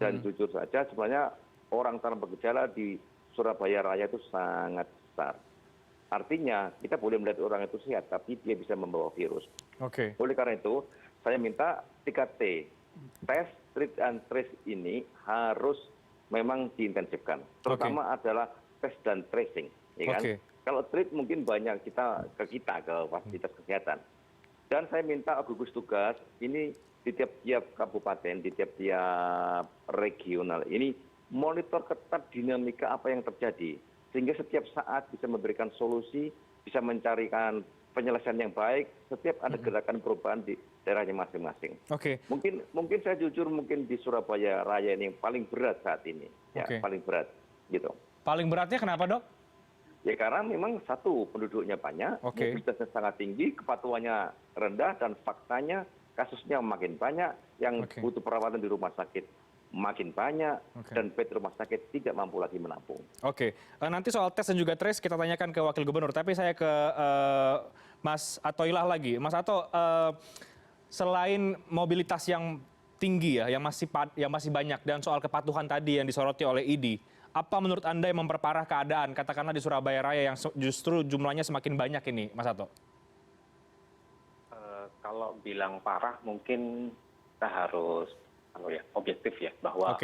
Dan jujur saja sebenarnya orang tanpa gejala di Surabaya Raya itu sangat besar. Artinya kita boleh melihat orang itu sehat, tapi dia bisa membawa virus. Oleh karena itu, saya minta 3T, tes, treat, and trace ini harus memang diintensifkan. Terutama adalah tes dan tracing. Ya kan? Kalau treat mungkin banyak ke fasilitas kesehatan. Dan saya minta gugus tugas ini di tiap-tiap kabupaten, di tiap-tiap regional ini monitor ketat dinamika apa yang terjadi. Sehingga setiap saat bisa memberikan solusi, bisa mencarikan penyelesaian yang baik setiap ada gerakan perubahan di daerahnya masing-masing. Mungkin saya jujur mungkin di Surabaya Raya ini yang paling berat saat ini. Ya, paling berat gitu. Paling beratnya kenapa, Dok? Ya karena memang satu, penduduknya banyak, mobilitasnya sangat tinggi, kepatuhannya rendah, dan faktanya kasusnya makin banyak, yang butuh perawatan di rumah sakit makin banyak, dan bed rumah sakit tidak mampu lagi menampung. Nanti soal tes dan juga trace kita tanyakan ke Wakil Gubernur, tapi saya ke Mas Atoilah lagi. Mas Ato, selain mobilitas yang tinggi ya, yang masih banyak, dan soal kepatuhan tadi yang disoroti oleh ID, apa menurut Anda yang memperparah keadaan, katakanlah di Surabaya Raya yang justru jumlahnya semakin banyak ini, Mas Ato? Kalau bilang parah mungkin kita harus objektif ya, bahwa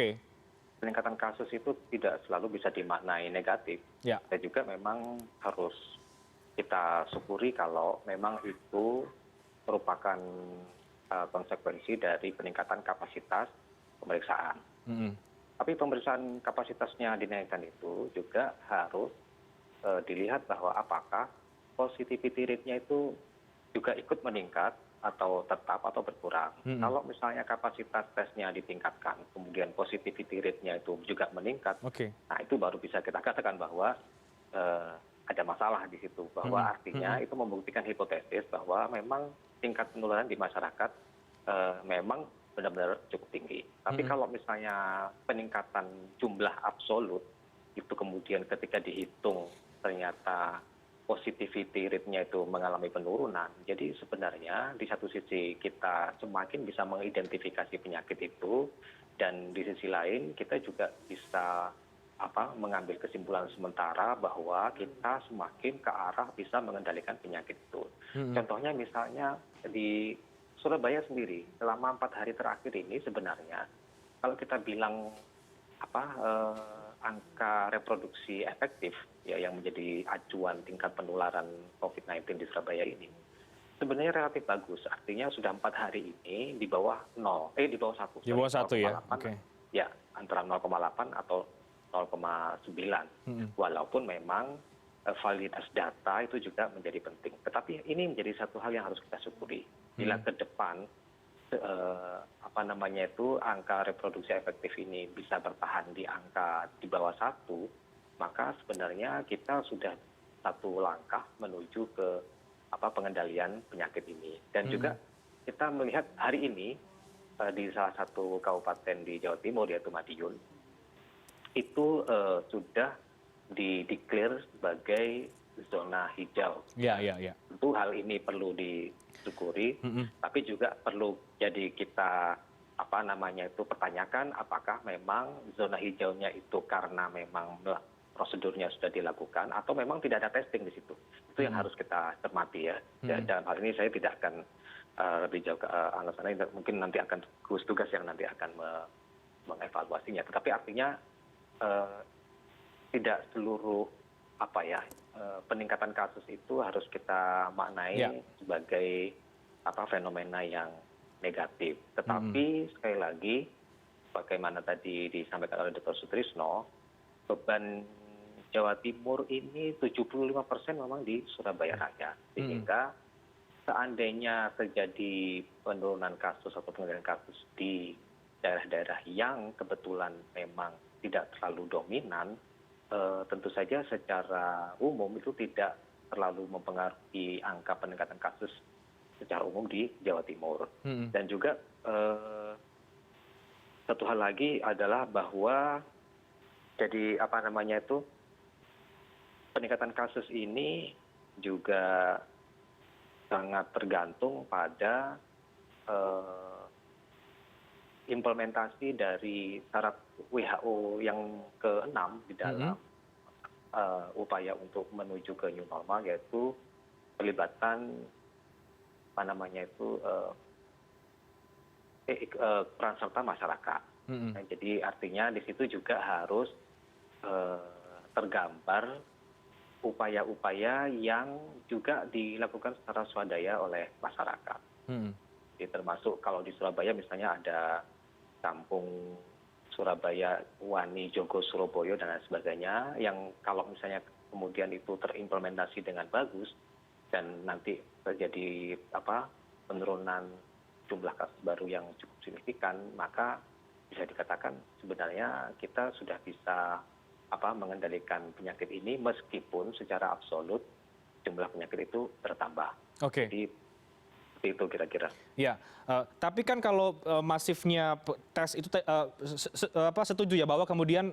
peningkatan kasus itu tidak selalu bisa dimaknai negatif. Dan juga memang harus kita syukuri kalau memang itu merupakan konsekuensi dari peningkatan kapasitas pemeriksaan. Tapi pemeriksaan kapasitasnya dinaikkan itu juga harus dilihat bahwa apakah positivity rate-nya itu juga ikut meningkat atau tetap atau berkurang. Kalau misalnya kapasitas tesnya ditingkatkan, kemudian positivity rate-nya itu juga meningkat, nah itu baru bisa kita katakan bahwa ada masalah di situ. Bahwa artinya itu membuktikan hipotesis bahwa memang tingkat penularan di masyarakat memang benar-benar cukup tinggi. Tapi kalau misalnya peningkatan jumlah absolut, itu kemudian ketika dihitung ternyata positivity rate-nya itu mengalami penurunan. Jadi sebenarnya di satu sisi kita semakin bisa mengidentifikasi penyakit itu, dan di sisi lain kita juga bisa mengambil kesimpulan sementara bahwa kita semakin ke arah bisa mengendalikan penyakit itu. Contohnya misalnya di Surabaya sendiri, selama 4 hari terakhir ini sebenarnya kalau kita bilang angka reproduksi efektif ya yang menjadi acuan tingkat penularan COVID-19 di Surabaya ini sebenarnya relatif bagus. Artinya sudah 4 hari ini di bawah 1. Di bawah 1 ya. Oke. Ya, antara 0,8 atau 0,9. Walaupun memang validitas data itu juga menjadi penting. Tetapi ini menjadi satu hal yang harus kita syukuri. Bila ke depan angka reproduksi efektif ini bisa bertahan di angka di bawah 1, maka sebenarnya kita sudah satu langkah menuju ke pengendalian penyakit ini. Dan juga kita melihat hari ini di salah satu kabupaten di Jawa Timur yaitu Madiun itu sudah dideklar sebagai zona hijau. Tentu hal ini perlu disyukuri, tapi juga perlu jadi kita pertanyakan apakah memang zona hijaunya itu karena memang prosedurnya sudah dilakukan atau memang tidak ada testing di situ. Itu yang harus kita cermati ya. Dalam hal ini saya tidak akan lebih jauh ke alasannya, mungkin nanti akan gugus tugas yang nanti akan mengevaluasinya. Tetapi artinya tidak seluruh peningkatan kasus itu harus kita maknai sebagai fenomena yang negatif. Tetapi sekali lagi, bagaimana tadi disampaikan oleh Dr. Sutrisno, beban Jawa Timur ini 75% memang di Surabaya Raya. Sehingga seandainya terjadi penurunan kasus atau pengendalian kasus di daerah-daerah yang kebetulan memang tidak terlalu dominan, tentu saja secara umum itu tidak terlalu mempengaruhi angka peningkatan kasus secara umum di Jawa Timur. Dan juga satu hal lagi adalah bahwa jadi peningkatan kasus ini juga sangat tergantung pada implementasi dari syarat WHO yang ke-6 di dalam upaya untuk menuju ke new normal, yaitu pelibatan peran serta masyarakat. Nah, jadi artinya di situ juga harus tergambar upaya-upaya yang juga dilakukan secara swadaya oleh masyarakat. Jadi termasuk kalau di Surabaya misalnya ada kampung Surabaya, Wani, Jogo, Surabaya dan lain sebagainya, yang kalau misalnya kemudian itu terimplementasi dengan bagus dan nanti terjadi penurunan jumlah kasus baru yang cukup signifikan, maka bisa dikatakan sebenarnya kita sudah bisa mengendalikan penyakit ini meskipun secara absolut jumlah penyakit itu bertambah. Jadi itu kira-kira. Ya, tapi kan kalau masifnya tes itu setuju ya bahwa kemudian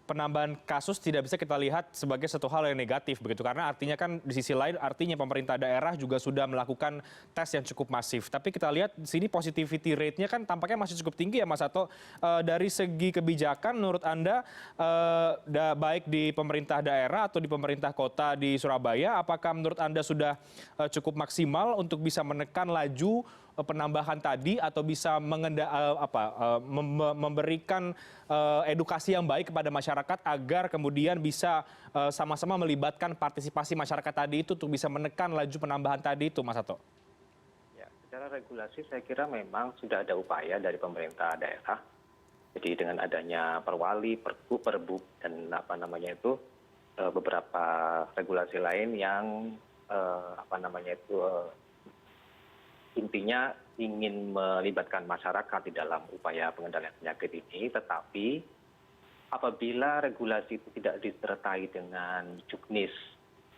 penambahan kasus tidak bisa kita lihat sebagai satu hal yang negatif begitu, karena artinya kan di sisi lain artinya pemerintah daerah juga sudah melakukan tes yang cukup masif. Tapi kita lihat di sini positivity rate-nya kan tampaknya masih cukup tinggi ya Mas Sato. Dari segi kebijakan menurut Anda baik di pemerintah daerah atau di pemerintah kota di Surabaya, apakah menurut Anda sudah cukup maksimal untuk bisa menekan laju penambahan tadi atau bisa memberikan edukasi yang baik kepada masyarakat agar kemudian bisa sama-sama melibatkan partisipasi masyarakat tadi itu untuk bisa menekan laju penambahan tadi itu, Mas Sato? Secara regulasi saya kira memang sudah ada upaya dari pemerintah daerah. Jadi dengan adanya perwali, perbuk dan beberapa regulasi lain yang intinya ingin melibatkan masyarakat di dalam upaya pengendalian penyakit ini, tetapi apabila regulasi itu tidak disertai dengan juknis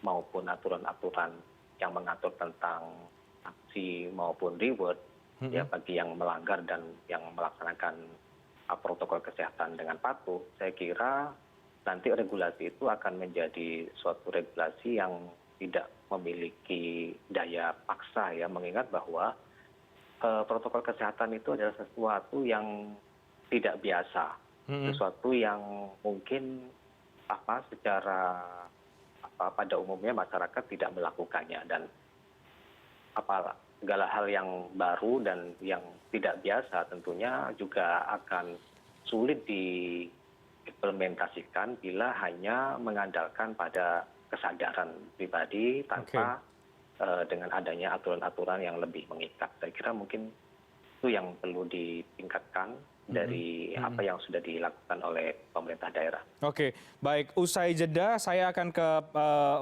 maupun aturan-aturan yang mengatur tentang sanksi maupun reward ya bagi yang melanggar dan yang melaksanakan protokol kesehatan dengan patuh, saya kira nanti regulasi itu akan menjadi suatu regulasi yang tidak memiliki daya paksa ya, mengingat bahwa protokol kesehatan itu adalah sesuatu yang tidak biasa, sesuatu yang mungkin secara pada umumnya masyarakat tidak melakukannya, dan segala hal yang baru dan yang tidak biasa tentunya juga akan sulit diimplementasikan bila hanya mengandalkan pada kesadaran pribadi tanpa dengan adanya aturan-aturan yang lebih mengikat. Saya kira mungkin itu yang perlu ditingkatkan dari apa yang sudah dilakukan oleh pemerintah daerah. Oke, baik. Usai jeda, saya akan ke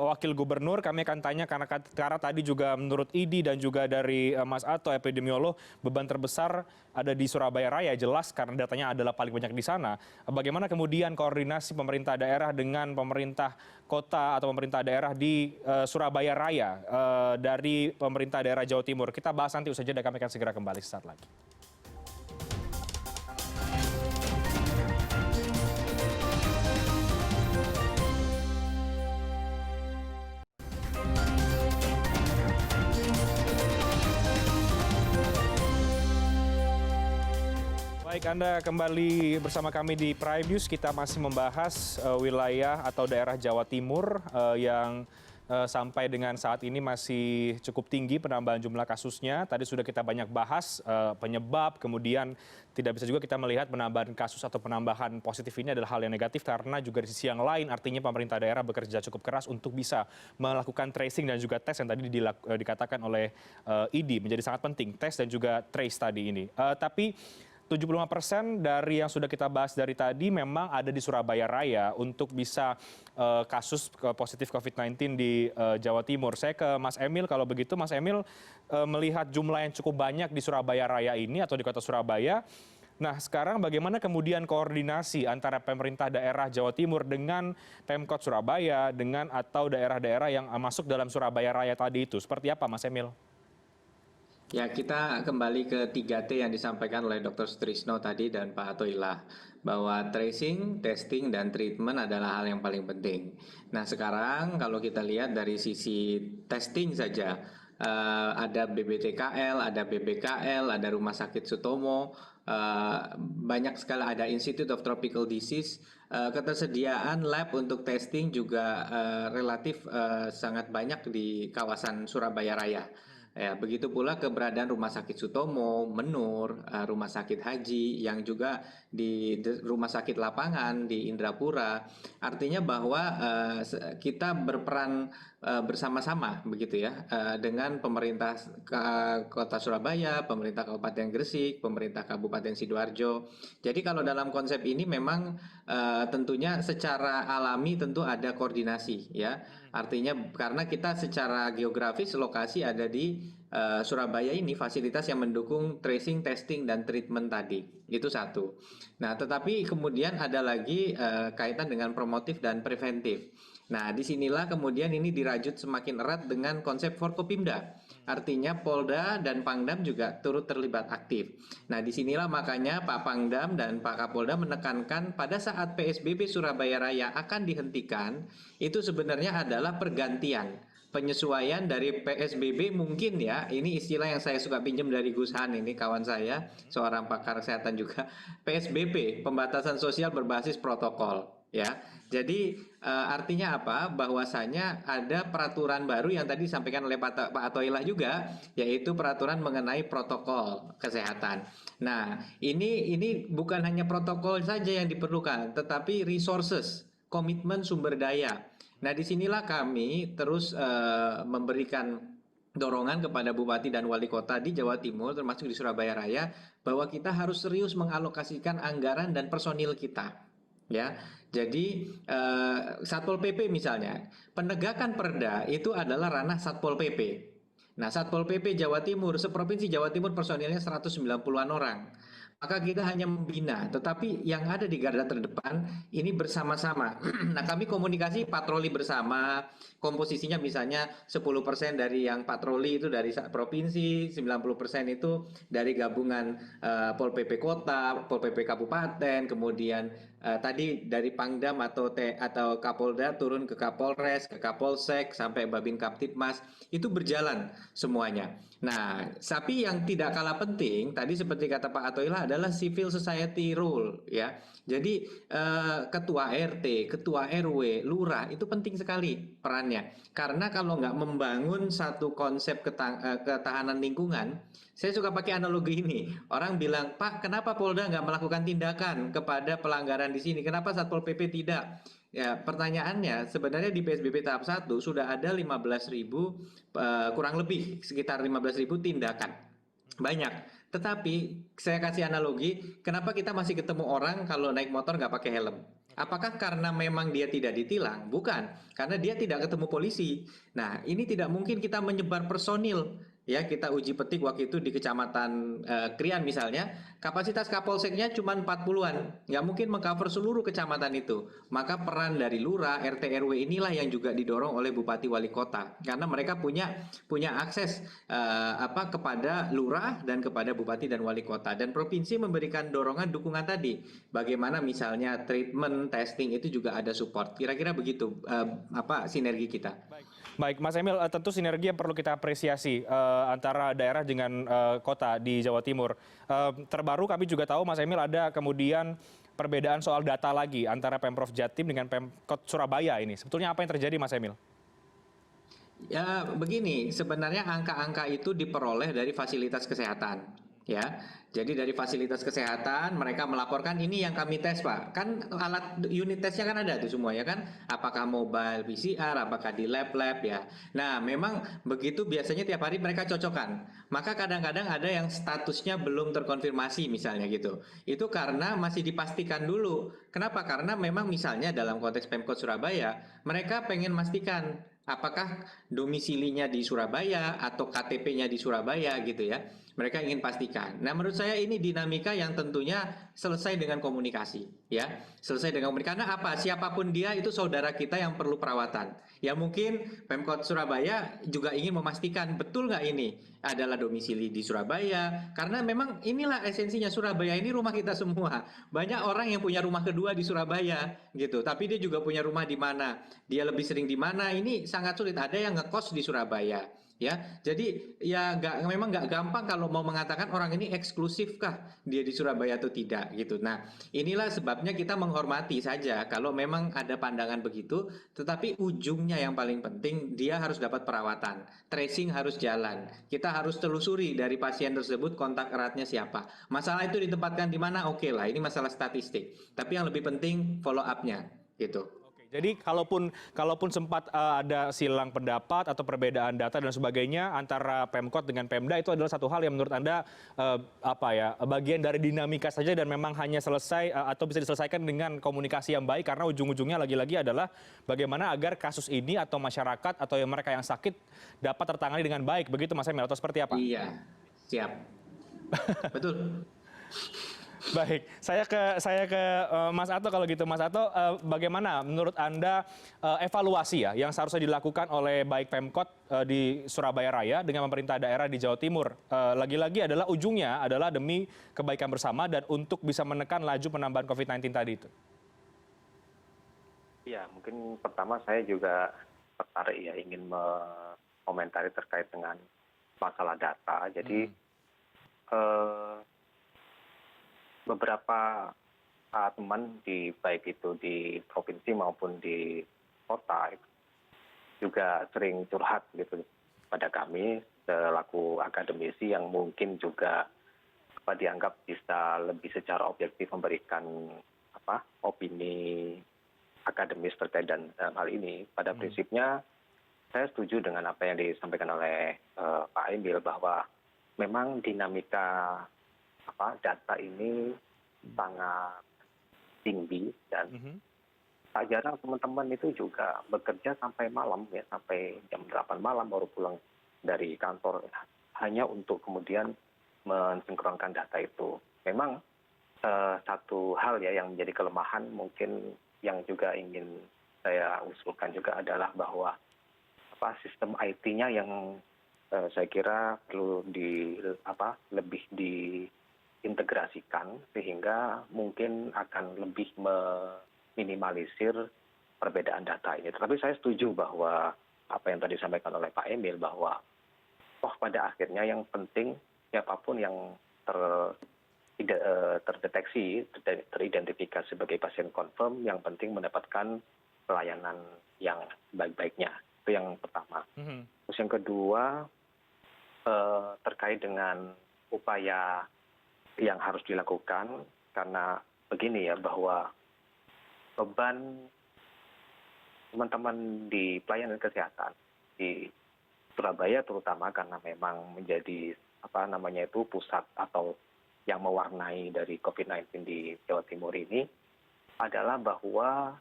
Wakil Gubernur. Kami akan tanya karena tadi juga menurut IDI dan juga dari Mas Ato, epidemiolog, beban terbesar ada di Surabaya Raya, jelas karena datanya adalah paling banyak di sana. Bagaimana kemudian koordinasi pemerintah daerah dengan pemerintah kota atau pemerintah daerah di Surabaya Raya dari pemerintah daerah Jawa Timur? Kita bahas nanti usai jeda, kami akan segera kembali sesaat lagi. Baik, Anda kembali bersama kami di Prime News. Kita masih membahas wilayah atau daerah Jawa Timur yang sampai dengan saat ini masih cukup tinggi penambahan jumlah kasusnya. Tadi sudah kita banyak bahas penyebab, kemudian tidak bisa juga kita melihat penambahan kasus atau penambahan positif ini adalah hal yang negatif, karena juga di sisi yang lain artinya pemerintah daerah bekerja cukup keras untuk bisa melakukan tracing dan juga tes yang tadi dikatakan oleh IDI menjadi sangat penting, tes dan juga trace tadi ini. Tapi 75% dari yang sudah kita bahas dari tadi memang ada di Surabaya Raya untuk bisa kasus positif COVID-19 di Jawa Timur. Saya ke Mas Emil, kalau begitu Mas Emil melihat jumlah yang cukup banyak di Surabaya Raya ini atau di kota Surabaya. Nah, sekarang bagaimana kemudian koordinasi antara pemerintah daerah Jawa Timur dengan Pemkot Surabaya dengan atau daerah-daerah yang masuk dalam Surabaya Raya tadi itu? Seperti apa Mas Emil? Ya, kita kembali ke 3T yang disampaikan oleh Dr. Sutrisno tadi dan Pak Atoilah, bahwa tracing, testing, dan treatment adalah hal yang paling penting. Nah, sekarang kalau kita lihat dari sisi testing saja, ada BBTKL, ada BBKL, ada Rumah Sakit Sutomo, banyak sekali, ada Institute of Tropical Disease. Ketersediaan lab untuk testing juga relatif sangat banyak di kawasan Surabaya Raya. Ya, begitu pula keberadaan Rumah Sakit Sutomo, Menur, Rumah Sakit Haji, yang juga di Rumah Sakit Lapangan di Indrapura. Artinya bahwa kita berperan bersama-sama begitu ya, dengan pemerintah Kota Surabaya, pemerintah Kabupaten Gresik, pemerintah Kabupaten Sidoarjo. Jadi kalau dalam konsep ini memang tentunya secara alami tentu ada koordinasi ya. Artinya karena kita secara geografis lokasi ada di Surabaya ini, fasilitas yang mendukung tracing, testing, dan treatment tadi. Itu satu. Nah, tetapi kemudian ada lagi kaitan dengan promotif dan preventif. Nah, disinilah kemudian ini dirajut semakin erat dengan konsep Forkopimda. Artinya Polda dan Pangdam juga turut terlibat aktif. Nah, disinilah makanya Pak Pangdam dan Pak Kapolda menekankan pada saat PSBB Surabaya Raya akan dihentikan, itu sebenarnya adalah pergantian, penyesuaian dari PSBB mungkin ya, ini istilah yang saya suka pinjam dari Gus Han, ini kawan saya, seorang pakar kesehatan juga, PSBB, pembatasan sosial berbasis protokol. Ya, jadi artinya apa? Bahwasanya ada peraturan baru yang tadi disampaikan oleh Pak Atoilah juga, yaitu peraturan mengenai protokol kesehatan. Nah, ini bukan hanya protokol saja yang diperlukan, tetapi resources, komitmen sumber daya. Nah, disinilah kami terus memberikan dorongan kepada bupati dan wali kota di Jawa Timur termasuk di Surabaya Raya bahwa kita harus serius mengalokasikan anggaran dan personil kita. Ya, jadi Satpol PP misalnya, penegakan perda itu adalah ranah Satpol PP. Nah, Satpol PP Jawa Timur, seprovinsi Jawa Timur personilnya 190-an orang. Maka kita hanya membina, tetapi yang ada di garda terdepan ini bersama-sama. Nah, kami komunikasi patroli bersama, komposisinya misalnya 10% dari yang patroli itu dari provinsi, 90% itu dari gabungan Pol PP Kota, Pol PP Kabupaten, kemudian tadi dari Pangdam atau Kapolda turun ke Kapolres, ke Kapolsek, sampai Babin Kaptipmas, itu berjalan semuanya. Nah, tapi yang tidak kalah penting tadi seperti kata Pak Atoila adalah civil society role, ya. Jadi ketua RT, ketua RW, lurah itu penting sekali perannya. Karena kalau nggak membangun satu konsep ketahanan lingkungan, saya suka pakai analogi ini. Orang bilang, Pak, kenapa Polda nggak melakukan tindakan kepada pelanggaran di sini? Kenapa Satpol PP tidak? Ya, pertanyaannya sebenarnya di PSBB tahap 1 sudah ada 15.000 kurang lebih sekitar 15.000 tindakan. Banyak. Tetapi saya kasih analogi, kenapa kita masih ketemu orang kalau naik motor nggak pakai helm? Apakah karena memang dia tidak ditilang? Bukan, karena dia tidak ketemu polisi. Nah, ini tidak mungkin kita menyebar personil. Ya, kita uji petik waktu itu di Kecamatan Krian misalnya, kapasitas Kapolseknya cuma 40-an, nggak mungkin mengcover seluruh kecamatan itu. Maka peran dari lurah, RT RW inilah yang juga didorong oleh bupati wali kota, karena mereka punya akses kepada lurah dan kepada bupati dan wali kota. Dan provinsi memberikan dorongan dukungan tadi, bagaimana misalnya treatment, testing itu juga ada support. Kira-kira begitu sinergi kita. Baik, Mas Emil, tentu sinergi yang perlu kita apresiasi antara daerah dengan kota di Jawa Timur. Terbaru kami juga tahu, Mas Emil, ada kemudian perbedaan soal data lagi antara Pemprov Jatim dengan Pemkot Surabaya ini. Sebetulnya apa yang terjadi, Mas Emil? Ya, begini, sebenarnya angka-angka itu diperoleh dari fasilitas kesehatan. Ya, jadi dari fasilitas kesehatan mereka melaporkan ini yang kami tes, Pak. Kan alat unit tesnya kan ada tuh semua ya kan. Apakah mobile PCR, apakah di lab-lab ya. Nah, memang begitu biasanya tiap hari mereka cocokkan. Maka kadang-kadang ada yang statusnya belum terkonfirmasi misalnya gitu. Itu karena masih dipastikan dulu. Kenapa? Karena memang misalnya dalam konteks Pemkot Surabaya, mereka pengen memastikan apakah domisilinya di Surabaya atau KTP-nya di Surabaya gitu ya. Mereka ingin pastikan. Nah, menurut saya ini dinamika yang tentunya selesai dengan komunikasi, ya. Selesai dengan komunikasi. Karena apa? Siapapun dia itu saudara kita yang perlu perawatan. Ya mungkin Pemkot Surabaya juga ingin memastikan betul nggak ini adalah domisili di Surabaya. Karena memang inilah esensinya, Surabaya ini rumah kita semua. Banyak orang yang punya rumah kedua di Surabaya gitu. Tapi dia juga punya rumah di mana. Dia lebih sering di mana. Ini sangat sulit. Ada yang ngekos di Surabaya. Ya, jadi ya memang nggak gampang kalau mau mengatakan orang ini eksklusifkah dia di Surabaya atau tidak gitu. Nah, inilah sebabnya kita menghormati saja kalau memang ada pandangan begitu, tetapi ujungnya yang paling penting dia harus dapat perawatan, tracing harus jalan. Kita harus telusuri dari pasien tersebut kontak eratnya siapa. Masalah itu ditempatkan di mana? Oke lah, ini masalah statistik. Tapi yang lebih penting follow up-nya gitu. Jadi kalaupun sempat ada silang pendapat atau perbedaan data dan sebagainya antara Pemkot dengan Pemda, itu adalah satu hal yang menurut Anda bagian dari dinamika saja dan memang hanya selesai atau bisa diselesaikan dengan komunikasi yang baik, karena ujung-ujungnya lagi-lagi adalah bagaimana agar kasus ini atau masyarakat atau yang mereka yang sakit dapat tertangani dengan baik. Begitu Mas Emil, atau seperti apa? Iya, siap. Betul. Baik, saya ke Mas Ato kalau gitu. Mas Ato, bagaimana menurut Anda evaluasi ya yang seharusnya dilakukan oleh baik Pemkot di Surabaya Raya dengan pemerintah daerah di Jawa Timur? Lagi-lagi adalah ujungnya adalah demi kebaikan bersama dan untuk bisa menekan laju penambahan COVID-19 tadi itu. Ya, mungkin pertama saya juga tertarik ya ingin mengomentari terkait dengan masalah data. Jadi beberapa teman baik itu di provinsi maupun di kota juga sering curhat gitu pada kami selaku akademisi yang mungkin juga dianggap bisa lebih secara objektif memberikan opini akademis terkait dan hal ini. Pada prinsipnya saya setuju dengan apa yang disampaikan oleh Pak Emil bahwa memang dinamika data ini sangat tinggi dan tak jarang teman-teman itu juga bekerja sampai malam ya, sampai jam 8 malam baru pulang dari kantor hanya untuk kemudian mensinkronkan data itu. Memang satu hal ya yang menjadi kelemahan mungkin yang juga ingin saya usulkan juga adalah bahwa sistem IT-nya yang saya kira perlu lebih diintegrasikan sehingga mungkin akan lebih meminimalisir perbedaan data ini. Tetapi saya setuju bahwa apa yang tadi disampaikan oleh Pak Emil bahwa pada akhirnya yang penting siapapun yang terdeteksi, teridentifikasi sebagai pasien confirm, yang penting mendapatkan pelayanan yang baik-baiknya. Itu yang pertama. Terus yang kedua, terkait dengan upaya yang harus dilakukan, karena begini ya, bahwa beban teman-teman di pelayanan kesehatan di Surabaya terutama karena memang menjadi pusat atau yang mewarnai dari COVID-19 di Jawa Timur ini adalah bahwa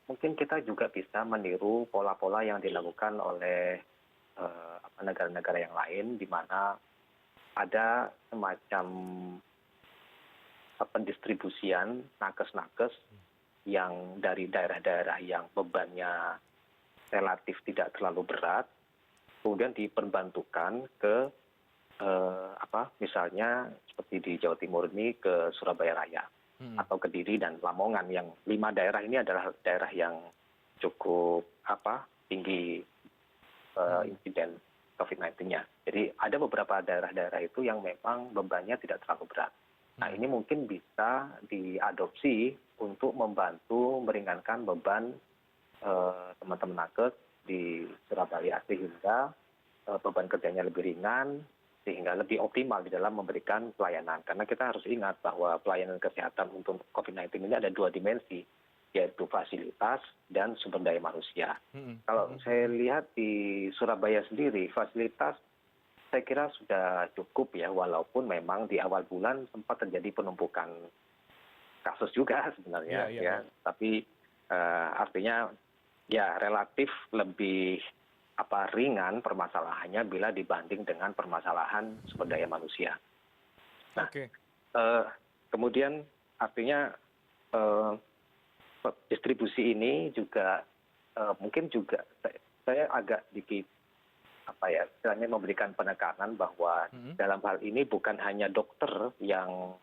mungkin kita juga bisa meniru pola-pola yang dilakukan oleh negara-negara yang lain di mana ada semacam pendistribusian nakes-nakes yang dari daerah-daerah yang bebannya relatif tidak terlalu berat, kemudian diperbantukan ke misalnya seperti di Jawa Timur ini ke Surabaya Raya atau Kediri dan Lamongan, yang 5 daerah ini adalah daerah yang cukup tinggi insiden COVID-19-nya. Jadi ada beberapa daerah-daerah itu yang memang bebannya tidak terlalu berat. Nah ini mungkin bisa diadopsi untuk membantu meringankan beban teman-teman nakes di Surabaya sehingga beban kerjanya lebih ringan, sehingga lebih optimal di dalam memberikan pelayanan. Karena kita harus ingat bahwa pelayanan kesehatan untuk COVID-19 ini ada 2 dimensi, yaitu fasilitas dan sumber daya manusia. Kalau saya lihat di Surabaya sendiri, fasilitas saya kira sudah cukup ya, walaupun memang di awal bulan sempat terjadi penumpukan kasus juga sebenarnya. Tapi artinya ya relatif lebih ringan permasalahannya bila dibanding dengan permasalahan sumber daya manusia. Nah, kemudian artinya distribusi ini juga mungkin juga saya agak sedikit istilahnya memberikan penekanan bahwa dalam hal ini bukan hanya dokter yang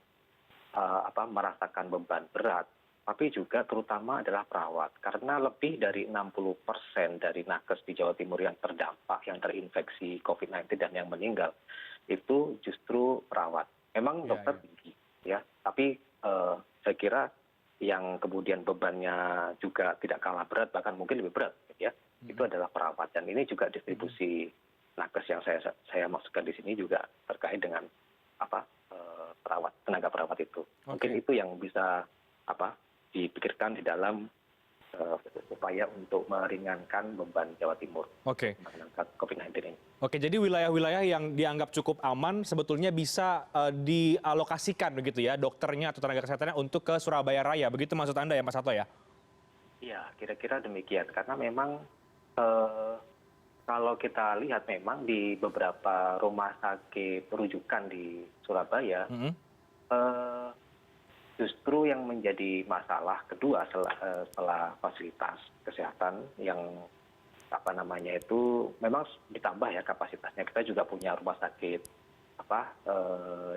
merasakan beban berat, tapi juga terutama adalah perawat. Karena lebih dari 60% dari nakes di Jawa Timur yang terdampak, yang terinfeksi COVID-19 dan yang meninggal, itu justru perawat. Memang dokter tinggi, ya, tapi saya kira yang kemudian bebannya juga tidak kalah berat, bahkan mungkin lebih berat, ya, itu adalah perawat. Dan ini juga distribusi nakes yang saya maksudkan di sini juga terkait dengan perawat, tenaga perawat itu. Mungkin itu yang bisa dipikirkan di dalam upaya untuk meringankan beban Jawa Timur mengangkat COVID-19 ini. Oke, jadi wilayah-wilayah yang dianggap cukup aman sebetulnya bisa dialokasikan begitu ya, dokternya atau tenaga kesehatannya untuk ke Surabaya Raya. Begitu maksud Anda ya, Mas Sato ya? Iya, kira-kira demikian. Karena memang kalau kita lihat memang di beberapa rumah sakit rujukan di Surabaya, justru yang menjadi masalah kedua setelah fasilitas kesehatan yang itu memang ditambah ya kapasitasnya. Kita juga punya rumah sakit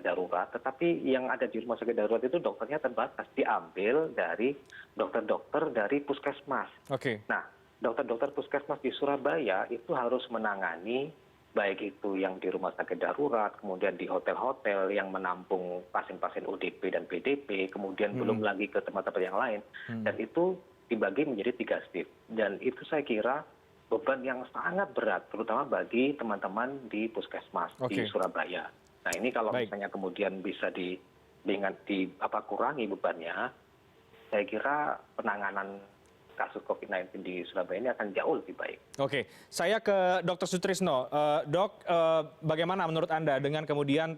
darurat, tetapi yang ada di rumah sakit darurat itu dokternya terbatas, diambil dari dokter-dokter dari puskesmas. Nah, dokter-dokter puskesmas di Surabaya itu harus menangani baik itu yang di rumah sakit darurat, kemudian di hotel-hotel yang menampung pasien-pasien ODP dan PDP, kemudian belum lagi ke tempat-tempat yang lain. Dan itu dibagi menjadi 3 shift. Dan itu saya kira beban yang sangat berat, terutama bagi teman-teman di puskesmas di Surabaya. Nah ini kalau misalnya kemudian bisa kurangi bebannya, saya kira penanganan kasus COVID-19 di Surabaya ini akan jauh lebih baik. Oke, saya ke Dr. Sutrisno. Dok, bagaimana menurut Anda dengan kemudian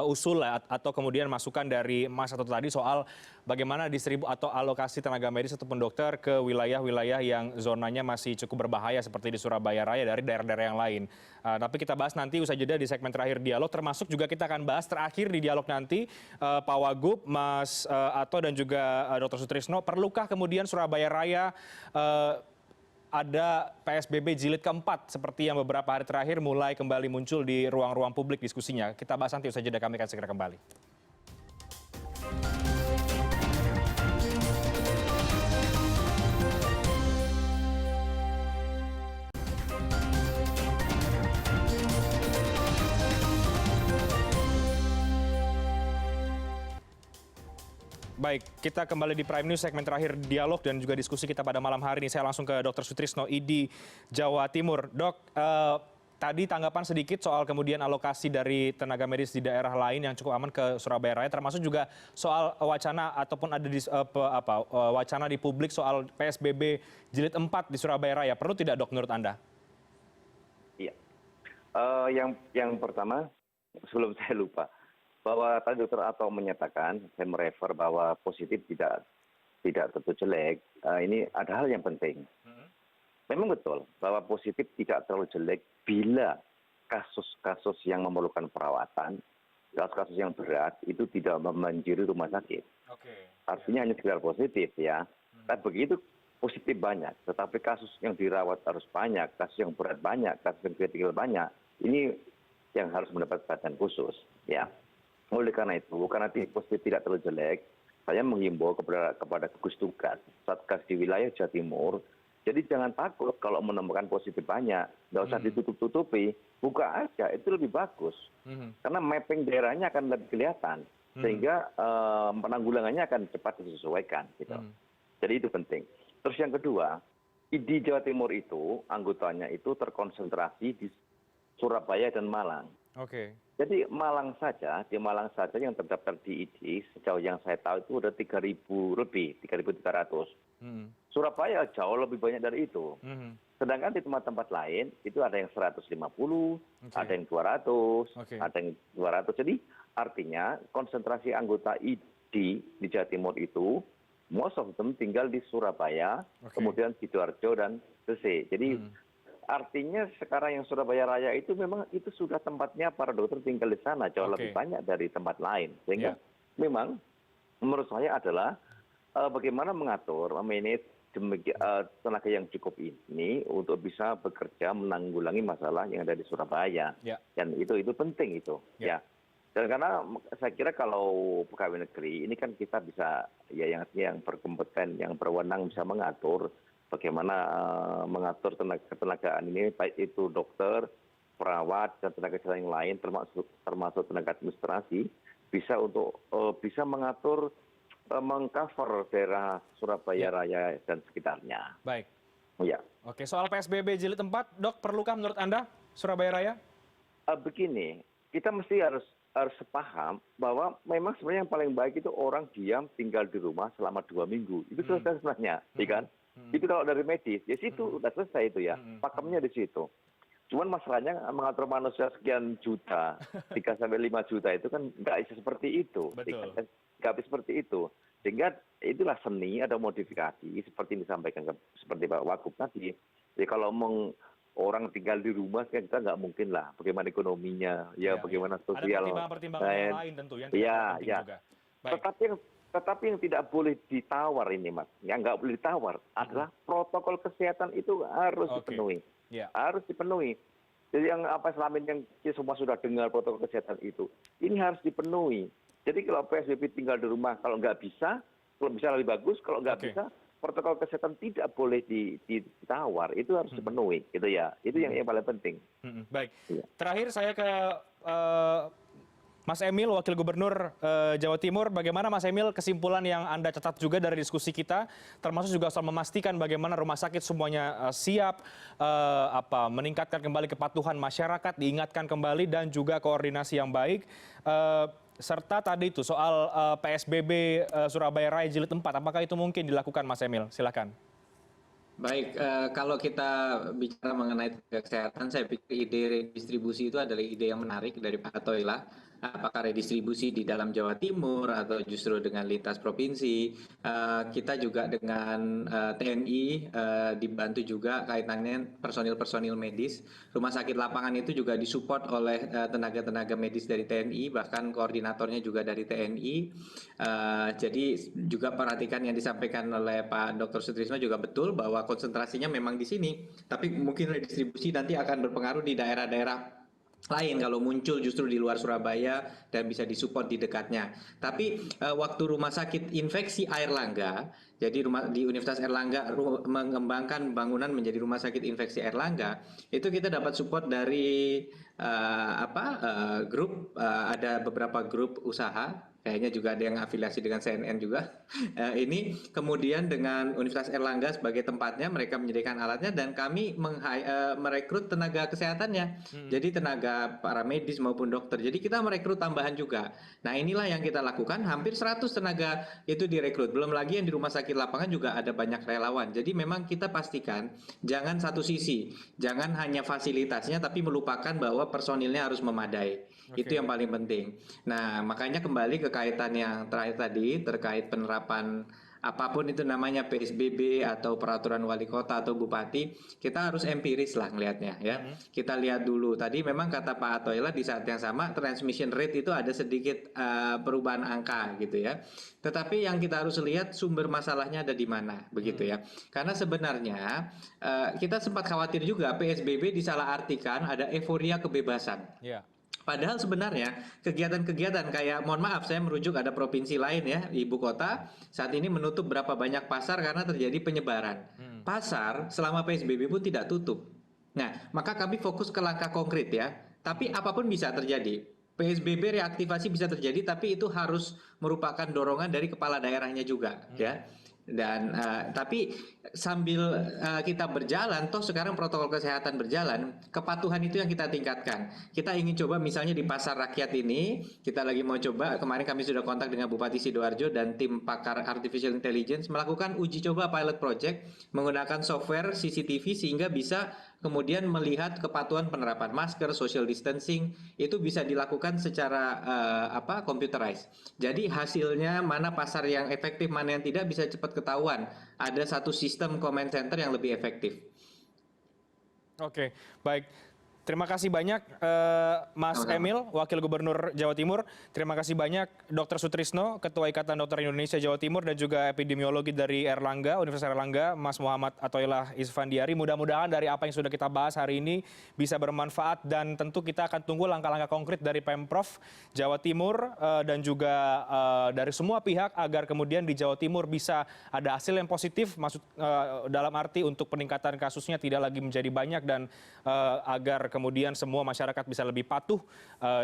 usul atau kemudian masukan dari Mas Toto tadi soal bagaimana atau alokasi tenaga medis ataupun dokter ke wilayah-wilayah yang zonanya masih cukup berbahaya seperti di Surabaya Raya dari daerah-daerah yang lain. Tapi kita bahas nanti usai jeda di segmen terakhir dialog, termasuk juga kita akan bahas terakhir di dialog nanti Pak Wagub, Mas Ato dan juga Dr. Sutrisno, perlukah kemudian Surabaya Raya ada PSBB jilid keempat seperti yang beberapa hari terakhir mulai kembali muncul di ruang-ruang publik diskusinya. Kita bahas nanti usai jeda, kami akan segera kembali. Baik, kita kembali di Prime News segmen terakhir dialog dan juga diskusi kita pada malam hari ini. Saya langsung ke Dr. Sutrisno, ID Jawa Timur. Dok, tadi tanggapan sedikit soal kemudian alokasi dari tenaga medis di daerah lain yang cukup aman ke Surabaya Raya, termasuk juga soal wacana ataupun ada wacana di publik soal PSBB jilid 4 di Surabaya Raya. Perlu tidak, Dok, menurut Anda? Iya. Yang pertama, sebelum saya lupa, bahwa tadi Dr. Ato menyatakan, saya merefer bahwa positif tidak tentu jelek. Ini ada hal yang penting. Memang betul bahwa positif tidak terlalu jelek bila kasus-kasus yang memerlukan perawatan, kasus-kasus yang berat itu tidak membanjiri rumah sakit. Artinya hanya sekedar positif ya. Tapi begitu positif banyak, tetapi kasus yang dirawat harus banyak, kasus yang berat banyak, kasus yang kritikal banyak. Ini yang harus mendapat perhatian khusus ya. Oleh karena itu, karena positif tidak terlalu jelek, saya menghimbau kepada gugus tugas Satgas di wilayah Jawa Timur. Jadi jangan takut kalau menemukan positif banyak, nggak usah ditutup-tutupi, buka aja, itu lebih bagus. Karena mapping daerahnya akan lebih kelihatan, sehingga penanggulangannya akan cepat disesuaikan. Gitu. Jadi itu penting. Terus yang kedua, di Jawa Timur itu anggotanya itu terkonsentrasi di Surabaya dan Malang. Jadi di Malang saja yang terdaftar di ID sejauh yang saya tahu itu ada 3.000 lebih, 3.300. Surabaya jauh lebih banyak dari itu. Sedangkan di tempat-tempat lain itu ada yang 150, ada yang 200, ada yang 200. Jadi artinya konsentrasi anggota ID di Jawa Timur itu most of them tinggal di Surabaya, kemudian Sidoarjo dan Gresik. Jadi artinya sekarang yang Surabaya Raya itu memang itu sudah tempatnya para dokter tinggal di sana jauh lebih banyak dari tempat lain. Sehingga memang menurut saya adalah bagaimana mengatur, memanage tenaga yang cukup ini untuk bisa bekerja menanggulangi masalah yang ada di Surabaya. Dan itu penting itu. Ya. Dan karena saya kira kalau pegawai negeri ini kan kita bisa ya yang berkompeten, yang berwenang bisa mengatur bagaimana mengatur ketenagaan ini, baik itu dokter, perawat, dan tenaga kesehatan yang lain, termasuk tenaga administrasi, bisa mengatur, mengcover daerah Surabaya Raya dan sekitarnya. Baik. Ya. Oke, soal PSBB jilid 4, Dok, perlukah menurut Anda Surabaya Raya? Begini, kita mesti harus sepaham bahwa memang sebenarnya yang paling baik itu orang diam tinggal di rumah selama 2 minggu. Itu selesai sebenarnya, ya kan? Itu kalau dari medis, ya situ udah selesai itu ya, pakemnya di situ. Cuman masalahnya mengatur manusia sekian juta, 3 sampai 5 juta itu kan nggak bisa seperti itu. Nggak bisa seperti itu. Sehingga itulah seni, ada modifikasi, seperti yang disampaikan seperti Pak Wagub tadi. Jadi kalau orang tinggal di rumah, kan kita nggak mungkin lah bagaimana ekonominya, bagaimana sosial. Ada pertimbangan yang lain tentu yang tidak penting juga. Baik. Tetapi yang tidak boleh ditawar ini, Mas, yang nggak boleh ditawar adalah protokol kesehatan itu harus dipenuhi. Harus dipenuhi. Jadi yang selama ini yang kita semua sudah dengar protokol kesehatan itu, ini harus dipenuhi. Jadi kalau PSBB tinggal di rumah, kalau nggak bisa, kalau bisa lebih bagus, kalau nggak bisa, protokol kesehatan tidak boleh ditawar, itu harus dipenuhi, gitu ya. Itu yang paling penting. Baik. Terakhir saya ke Mas Emil, Wakil Gubernur Jawa Timur. Bagaimana Mas Emil kesimpulan yang Anda catat juga dari diskusi kita, termasuk juga soal memastikan bagaimana rumah sakit semuanya siap, meningkatkan kembali kepatuhan masyarakat, diingatkan kembali, dan juga koordinasi yang baik. Serta tadi itu soal PSBB Surabaya Raya jilid 4, apakah itu mungkin dilakukan Mas Emil? Silakan. Baik, kalau kita bicara mengenai tenaga kesehatan, saya pikir ide redistribusi itu adalah ide yang menarik dari Pak Atoila. Apakah redistribusi di dalam Jawa Timur atau justru dengan lintas provinsi? Kita juga dengan TNI dibantu juga kaitannya personil-personil medis. Rumah sakit lapangan itu juga disupport oleh tenaga-tenaga medis dari TNI, bahkan koordinatornya juga dari TNI. Jadi juga perhatikan yang disampaikan oleh Pak Dr. Sutrisno juga betul bahwa konsentrasinya memang di sini, tapi mungkin redistribusi nanti akan berpengaruh di daerah-daerah lain kalau muncul justru di luar Surabaya dan bisa disupport di dekatnya. Tapi waktu Rumah Sakit Infeksi Airlangga, jadi di Universitas Airlangga mengembangkan bangunan menjadi Rumah Sakit Infeksi Airlangga, itu kita dapat support dari grup, ada beberapa grup usaha. Kayaknya juga ada yang afiliasi dengan CNN juga. Ini kemudian dengan Universitas Airlangga sebagai tempatnya, mereka menyediakan alatnya dan kami merekrut tenaga kesehatannya. Jadi tenaga para medis maupun dokter. Jadi kita merekrut tambahan juga. Nah inilah yang kita lakukan, hampir 100 tenaga itu direkrut. Belum lagi yang di rumah sakit lapangan juga ada banyak relawan. Jadi memang kita pastikan jangan satu sisi, jangan hanya fasilitasnya tapi melupakan bahwa personilnya harus memadai. Itu yang paling penting. Nah, makanya kembali ke kaitan yang terakhir tadi terkait penerapan apapun itu namanya PSBB atau peraturan wali kota atau bupati, kita harus empiris lah ngelihatnya ya. Kita lihat dulu. Tadi memang kata Pak Atoila di saat yang sama transmission rate itu ada sedikit perubahan angka gitu ya. Tetapi yang kita harus lihat sumber masalahnya ada di mana begitu ya. Karena sebenarnya kita sempat khawatir juga PSBB disalahartikan ada euforia kebebasan. Yeah. Padahal sebenarnya kegiatan-kegiatan kayak, mohon maaf saya merujuk ada provinsi lain ya, ibu kota saat ini menutup berapa banyak pasar karena terjadi penyebaran. Pasar selama PSBB pun tidak tutup. Nah, maka kami fokus ke langkah konkret ya. Tapi apapun bisa terjadi. PSBB reaktivasi bisa terjadi, tapi itu harus merupakan dorongan dari kepala daerahnya juga ya. Dan tapi sambil kita berjalan, toh sekarang protokol kesehatan berjalan, kepatuhan itu yang kita tingkatkan. Kita ingin coba misalnya di pasar rakyat ini, kita lagi mau coba, kemarin kami sudah kontak dengan Bupati Sidoarjo dan tim pakar Artificial Intelligence melakukan uji coba pilot project menggunakan software CCTV sehingga bisa kemudian melihat kepatuhan penerapan masker, social distancing, itu bisa dilakukan secara computerized. Jadi hasilnya mana pasar yang efektif, mana yang tidak bisa cepat ketahuan. Ada satu sistem command center yang lebih efektif. Oke, baik. Terima kasih banyak Mas Emil, Wakil Gubernur Jawa Timur. Terima kasih banyak Dr. Sutrisno, Ketua Ikatan Dokter Indonesia Jawa Timur dan juga epidemiologi dari Airlangga, Universitas Airlangga, Mas Muhammad Atoila Isfandiari. Mudah-mudahan dari apa yang sudah kita bahas hari ini bisa bermanfaat dan tentu kita akan tunggu langkah-langkah konkret dari Pemprov Jawa Timur dan juga dari semua pihak agar kemudian di Jawa Timur bisa ada hasil yang positif, maksud dalam arti untuk peningkatan kasusnya tidak lagi menjadi banyak dan agar kemudian semua masyarakat bisa lebih patuh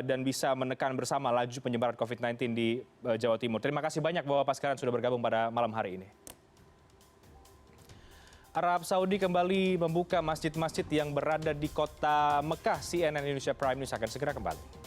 dan bisa menekan bersama laju penyebaran COVID-19 di Jawa Timur. Terima kasih banyak Bapak sekalian sudah bergabung pada malam hari ini. Arab Saudi kembali membuka masjid-masjid yang berada di kota Mekah. CNN Indonesia Prime News akan segera kembali.